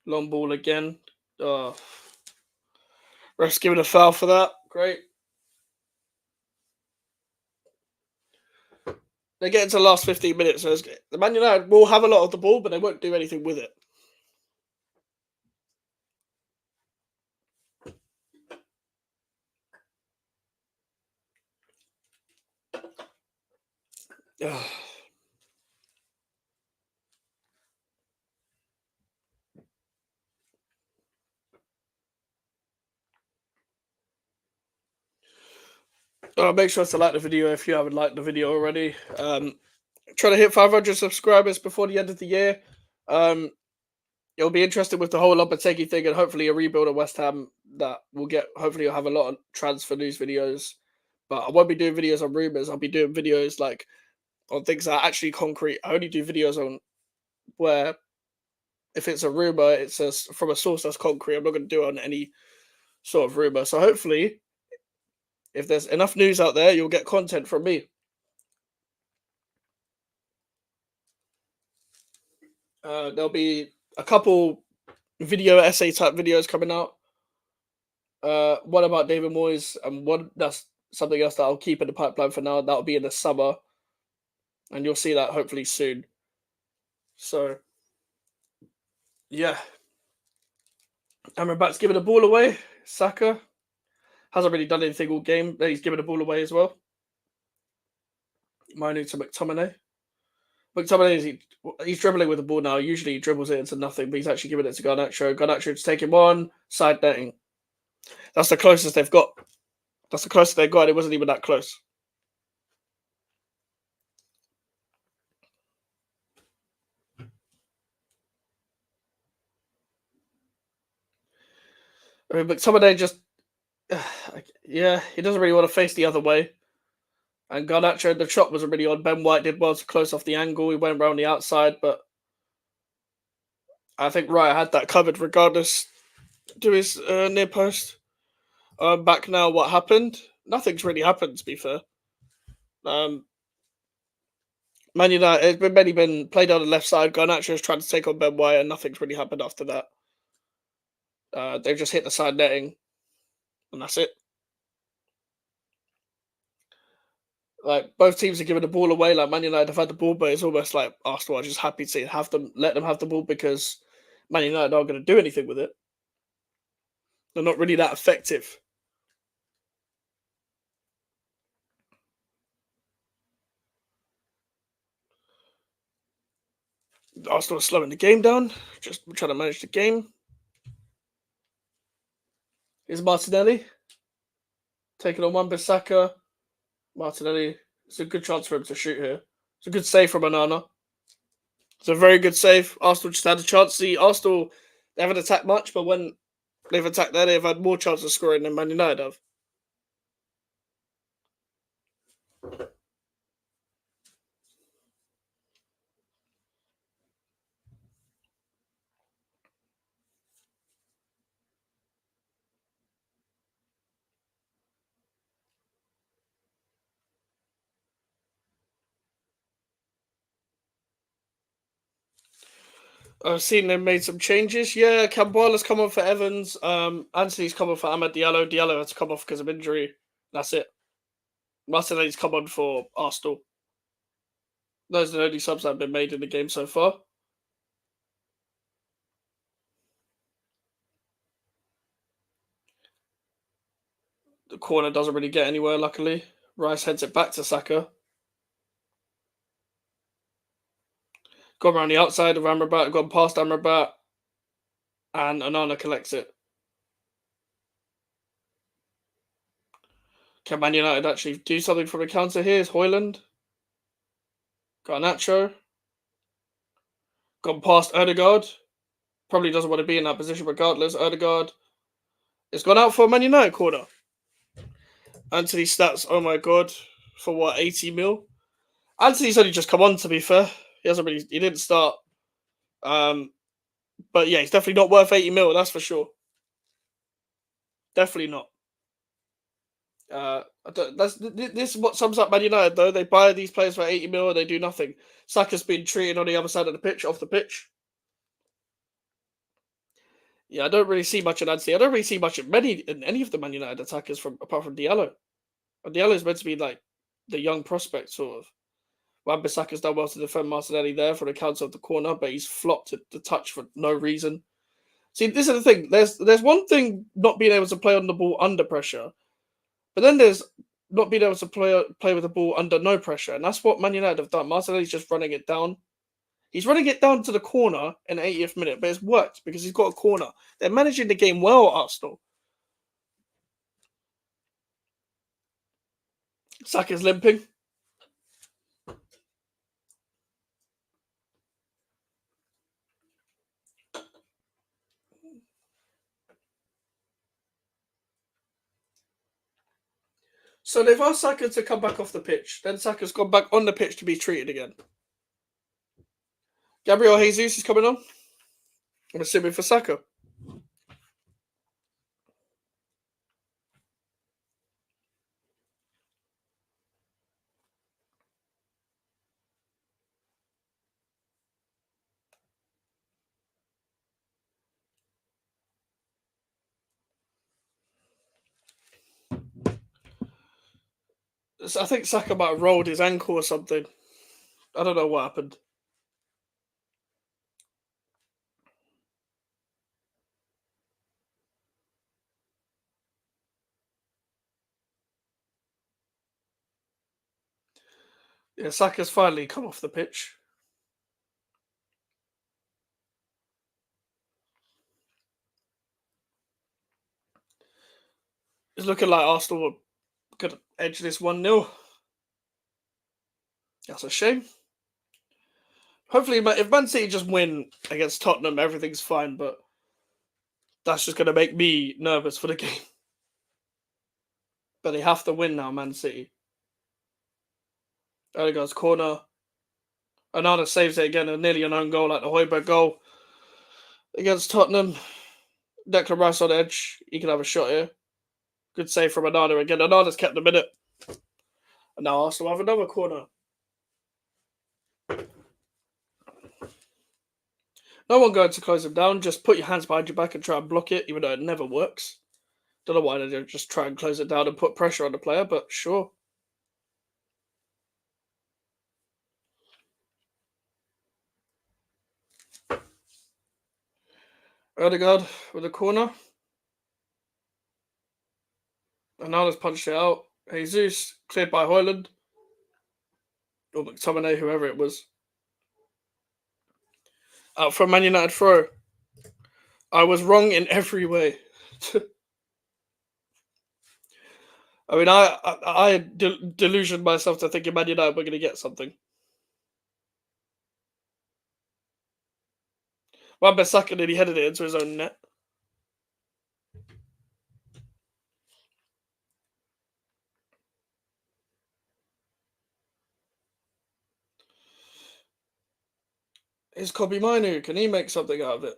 long ball again. Oh, ref's giving a foul for that. Great. They get into the last 15 minutes. So the Man United will have a lot of the ball, but they won't do anything with it. Make sure to like the video if you haven't liked the video already. Trying to hit 500 subscribers before the end of the year. It'll be interesting with the whole Lopetegui thing and hopefully a rebuild at West Ham that we'll get. Hopefully, I'll have a lot of transfer news videos. But I won't be doing videos on rumours. I'll be doing videos like on things that are actually concrete. I only do videos on where if it's a rumor, it's from a source that's concrete. I'm not going to do it on any sort of rumor. So hopefully, if there's enough news out there, you'll get content from me. There'll be a couple video essay type videos coming out. One about David Moyes, and one that's something else that I'll keep in the pipeline for now. That'll be in the summer, and you'll see that hopefully soon. So, yeah, Amrabat's giving the ball away. Saka hasn't really done anything all game. He's giving the ball away as well. Minu to McTominay. McTominay, he's dribbling with the ball now. Usually he dribbles it into nothing, but he's actually giving it to Garnacho. Garnacho's taking one, side netting. That's the closest they've got. That's the closest they've got. It wasn't even that close. I mean, McTominay just, yeah, he doesn't really want to face the other way. And Garnacho, the shot wasn't really on. Ben White did well to close off the angle. He went around the outside, but I think Raya had that covered regardless to his near post. Back now, what happened? Nothing's really happened, to be fair. Man United, it's been played on the left side. Garnacho's trying to take on Ben White, and nothing's really happened after that. They've just hit the side netting, and that's it. Like, both teams are giving the ball away. Like, Man United have had the ball, but it's almost like Arsenal are just happy to let them have the ball, because Man United aren't going to do anything with it. They're not really that effective. Arsenal are slowing the game down, just trying to manage the game. Here's Martinelli taking on Wan-Bissaka. Martinelli, it's a good chance for him to shoot here. It's a good save from Onana. It's a very good save. Arsenal just had a chance. See, Arsenal, they haven't attacked much, but when they've attacked there, they've had more chances of scoring than Man United have. I've seen them made some changes. Yeah, Camboila's come on for Evans. Anthony's come on for Amad Diallo. Diallo had to come off because of injury. That's it. Martinelli's come on for Arsenal. Those are the only subs that have been made in the game so far. The corner doesn't really get anywhere, luckily. Rice heads it back to Saka. Gone around the outside of Amrabat, gone past Amrabat, and Onana collects it. Can Man United actually do something from a counter here? Is Højlund. Garnacho. Gone past Ødegaard. Probably doesn't want to be in that position regardless. Ødegaard. It's gone out for a Man United corner. Anthony stats, oh my god, for what, 80 mil? Anthony's only just come on, to be fair. He didn't start. But yeah, he's definitely not worth 80 mil, that's for sure. Definitely not. This is what sums up Man United, though. They buy these players for 80 mil and they do nothing. Saka's been treated on the other side of the pitch, off the pitch. Yeah, I don't really see much in Anthony. I don't really see much in any of the Man United attackers apart from Diallo. And Diallo's meant to be like the young prospect, sort of. Wan-Bissaka's done well to defend Martinelli there for the counter of the corner, but he's flopped at the touch for no reason. See, this is the thing. There's one thing not being able to play on the ball under pressure, but then there's not being able to play with the ball under no pressure, and that's what Man United have done. Martinelli's just running it down. He's running it down to the corner in the 80th minute, but it's worked because he's got a corner. They're managing the game well, Arsenal. Saka's limping. So they've asked Saka to come back off the pitch. Then Saka's gone back on the pitch to be treated again. Gabriel Jesus is coming on. I'm assuming for Saka. I think Saka might have rolled his ankle or something. I don't know what happened. Yeah, Saka's finally come off the pitch. It's looking like Arsenal could edge this 1-0. That's a shame. Hopefully, if Man City just win against Tottenham, everything's fine, but that's just going to make me nervous for the game. But they have to win now, Man City. Odegaard's corner. Onana saves it again, and nearly an own goal like the Højbjerg goal against Tottenham. Declan Rice on edge. He can have a shot here. Good save from Onana again. Onana's kept them in it. And now Arsenal have another corner. No one going to close him down. Just put your hands behind your back and try and block it, even though it never works. Don't know why they don't just try and close it down and put pressure on the player, but sure. Odegaard with a corner. Onana's punched it out. Jesus cleared by Højlund. Or McTominay, whoever it was. Out from Man United throw. I was wrong in every way. I mean, I delusioned myself to thinking Man United were going to get something. Wan-Bissaka and he headed it into his own net. Is Kobe Minu? Can he make something out of it?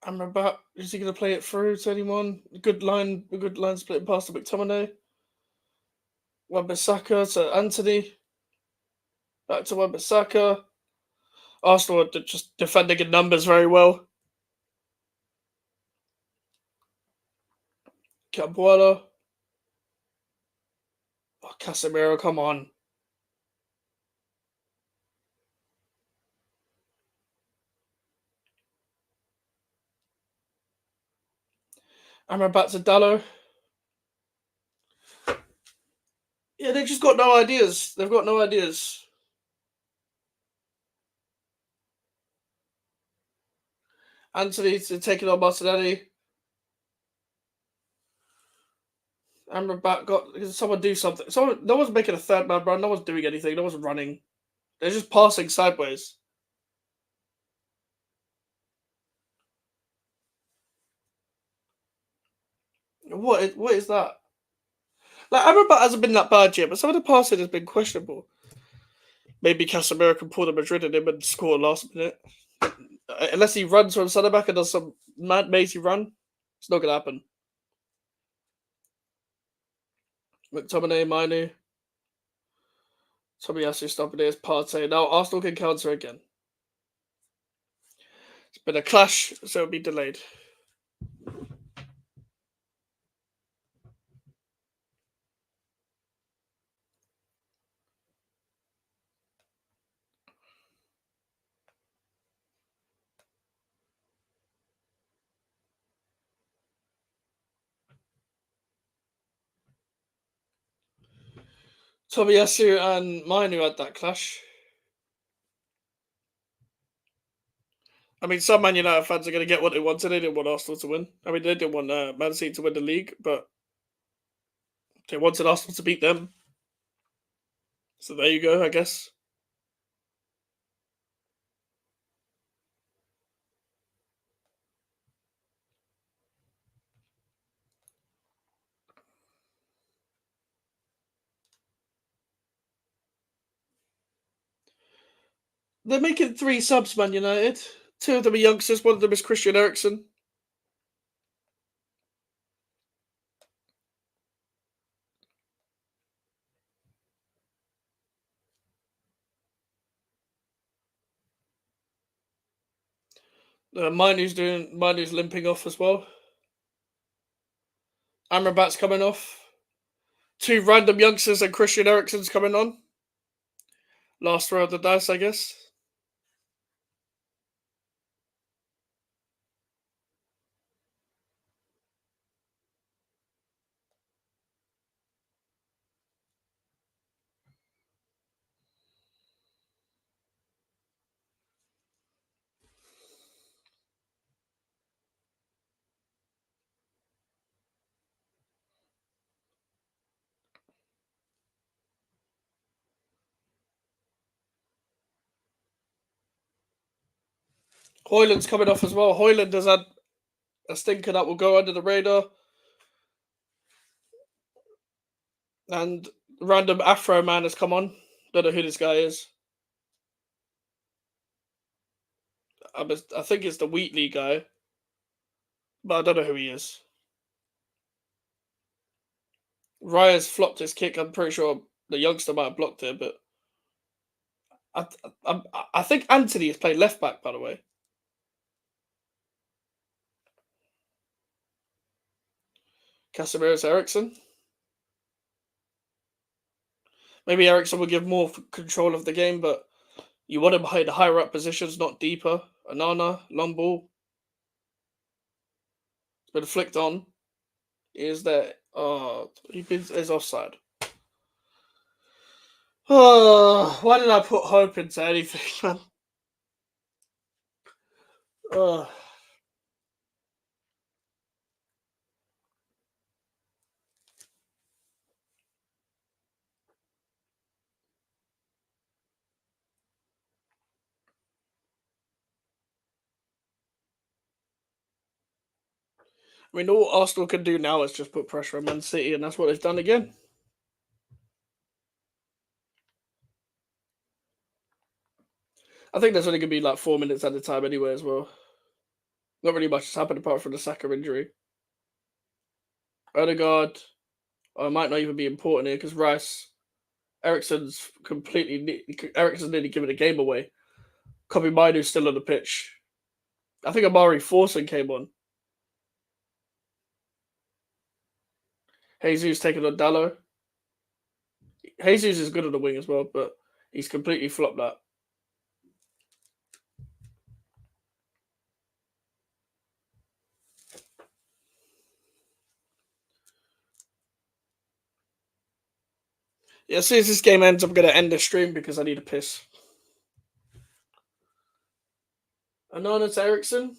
I'm about. Is he going to play it through to anyone? A good line split past to McTominay. Wan-Bissaka to Anthony. Back to Wan-Bissaka. Arsenal are just defending in numbers very well. Capuala. Oh, Casemiro, come on. Back to Dallo. Yeah, they just got no ideas. They've got no ideas. Anthony to take it on Martinelli. Back got someone do something. No one's making a third man run. No one's doing anything. No one's running. They're just passing sideways. What is that? Like Amrabat hasn't been that bad yet, but some of the passing has been questionable. Maybe Casemiro can pull the Madrid in him and score last minute. Unless he runs from centre back and does some mad mazy run, it's not gonna happen. McTominay, Minu, Tomiyasu stopping his Partey. Now Arsenal can counter again. It's been a clash, so it'll be delayed. Tomiyasu and Minu had that clash. I mean, some Man United fans are going to get what they wanted. They didn't want Arsenal to win. I mean, they didn't want Man City to win the league, but they wanted Arsenal to beat them. So there you go, I guess. They're making 3 subs, Man United. 2 of them are youngsters. One of them is Christian Eriksen. Manu's limping off as well. Amrabat's coming off. 2 random youngsters and Christian Eriksen's coming on. Last row of the dice, I guess. Hoyland's coming off as well. Hoyland has had a stinker that will go under the radar. And random Afro man has come on. Don't know who this guy is. I think it's the Wheatley guy, but I don't know who he is. Raya's flopped his kick. I'm pretty sure the youngster might have blocked it, but I think Anthony has played left back, by the way. Casemiro's Eriksen. Maybe Eriksen will give more control of the game, but you want him higher up positions, not deeper. Anana, long ball. It's been flicked on. Is there? Oh, he's offside. Oh, why did I put hope into anything, man? Oh. I mean, all Arsenal can do now is just put pressure on Man City, and that's what they've done again. I think there's only going to be like 4 minutes at a time anyway, as well. Not really much has happened apart from the Saka injury. Odegaard, might not even be important here because Eriksen's nearly given the game away. Kobe Mainoo's still on the pitch. I think Amari Forson came on. Jesus taking on Dallo. Jesus is good on the wing as well, but he's completely flopped that. Yeah, as soon as this game ends, I'm going to end the stream because I need a piss. Anonymous Eriksen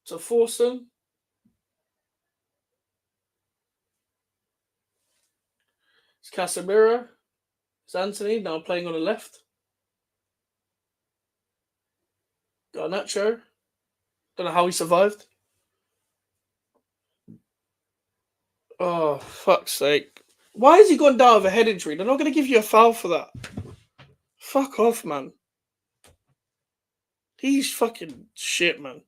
to Forson. It's Casemiro. It's Anthony now playing on the left. Garnacho. Don't know how he survived. Oh, fuck's sake. Why has he gone down with a head injury? They're not going to give you a foul for that. Fuck off, man. He's fucking shit, man.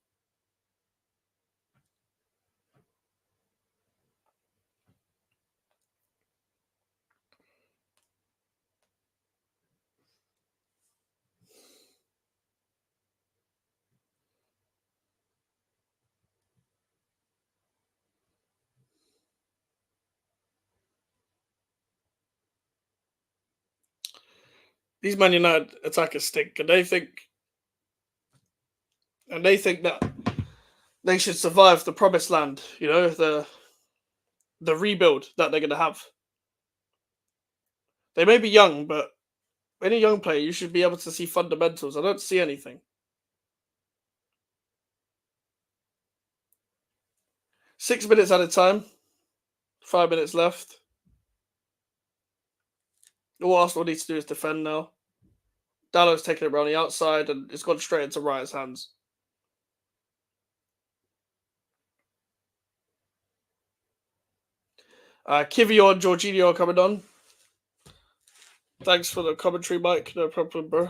These Man United attackers stink, and they think that they should survive the promised land. You know, the rebuild that they're going to have. They may be young, but any young player, you should be able to see fundamentals. I don't see anything. 6 minutes at a time. 5 minutes left. All Arsenal needs to do is defend now. Dallo's taking it around the outside, and it's gone straight into Raya's hands. Kivio and Jorginho are coming on. Thanks for the commentary, Mike. No problem, bro.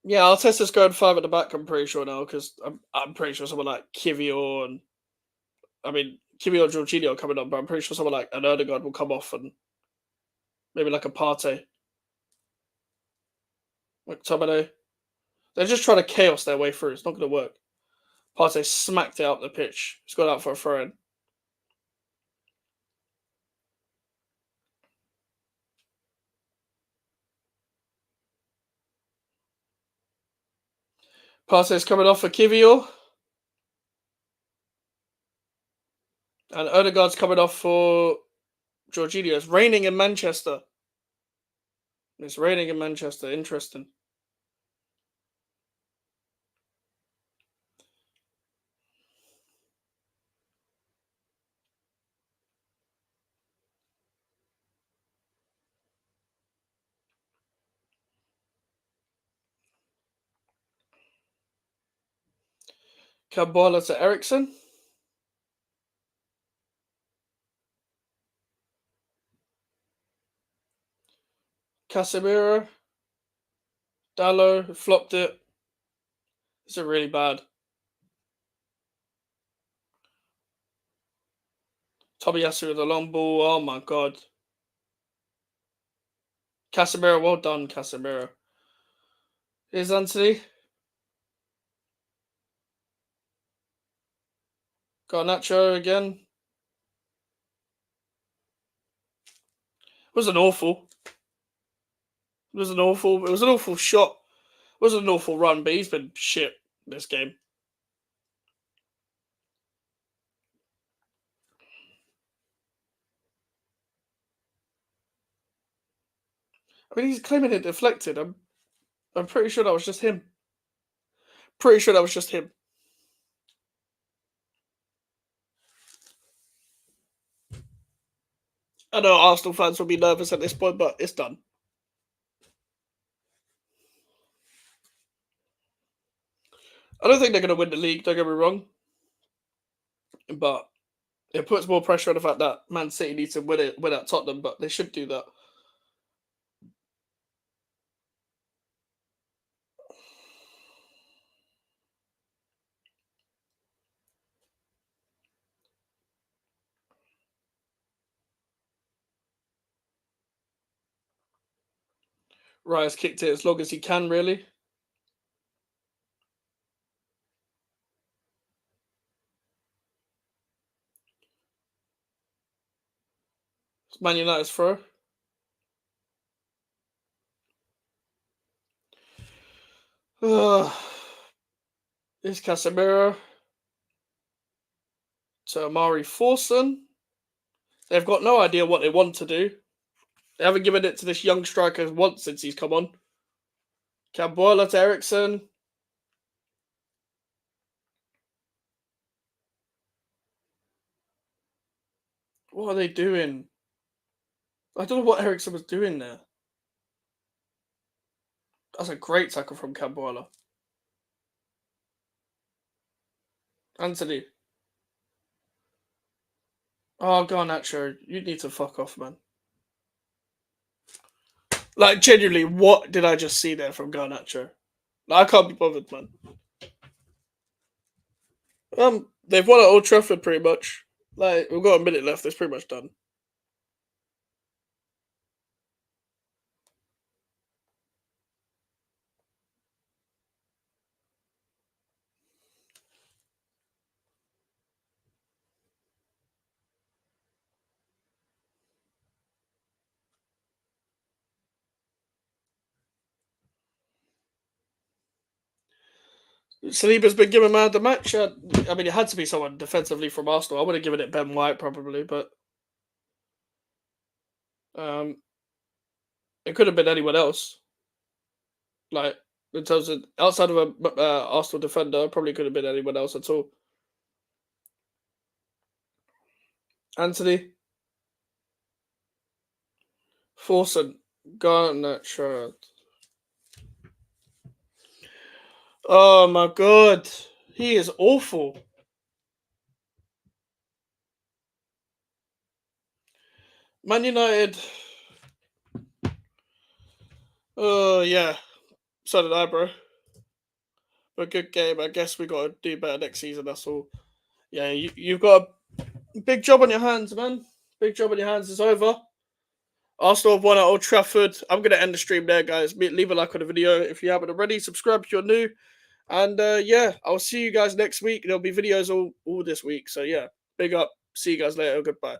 Yeah, Arteta's going 5 at the back. I'm pretty sure now because I'm pretty sure someone like Kivior and Kivior and Jorginho are coming on, but I'm pretty sure someone like an Erdegaard will come off and maybe like a Partey, like McTominay. They're just trying to chaos their way through. It's not going to work. Partey smacked it out the pitch. He's got out for a throw in. Partey's coming off for Kivior. And Erdegaard's coming off for Jorginho. It's raining in Manchester. It's raining in Manchester. Interesting. Kabbalah to Ericsson. Casemiro. Dallo flopped it. This is really bad. Tomiyasu with the long ball. Oh my god. Casemiro, well done, Casemiro. Here's Anthony. Garnacho again. It was an awful. It was an awful shot. It was an awful run, but he's been shit this game. I mean, he's claiming it deflected. I'm pretty sure that was just him. Pretty sure that was just him. I know Arsenal fans will be nervous at this point, but it's done. I don't think they're going to win the league, don't get me wrong. But it puts more pressure on the fact that Man City needs to win at Tottenham, but they should do that. Raya's kicked it as long as he can, really. It's Man United's throw. Here's Casemiro to Amari Forson. They've got no idea what they want to do. They haven't given it to this young striker once since he's come on. Kabbalah to Ericsson. What are they doing? I don't know what Ericsson was doing there. That's a great tackle from Kabbalah. Anthony. Oh, Garnacho, you need to fuck off, man. Like, genuinely, what did I just see there from Garnacho? Like, I can't be bothered, man. They've won at Old Trafford, pretty much. Like, we've got a minute left. It's pretty much done. Saliba's been given man of the match. I mean, it had to be someone defensively from Arsenal. I would have given it Ben White probably, but it could have been anyone else. Like, in terms of outside of a Arsenal defender, probably could have been anyone else at all. Anthony, Forson, Garnacho. Oh my god, he is awful. Man United. Oh yeah, so did I, bro. But good game. I guess we got to do better next season. That's all. Yeah, you've got a big job on your hands, man. Big job on your hands. It's over. Arsenal have won at Old Trafford. I'm gonna end the stream there, guys. Leave a like on the video if you haven't already. Subscribe if you're new. And yeah, I'll see you guys next week. There'll be videos all this week. So yeah, big up. See you guys later. Goodbye.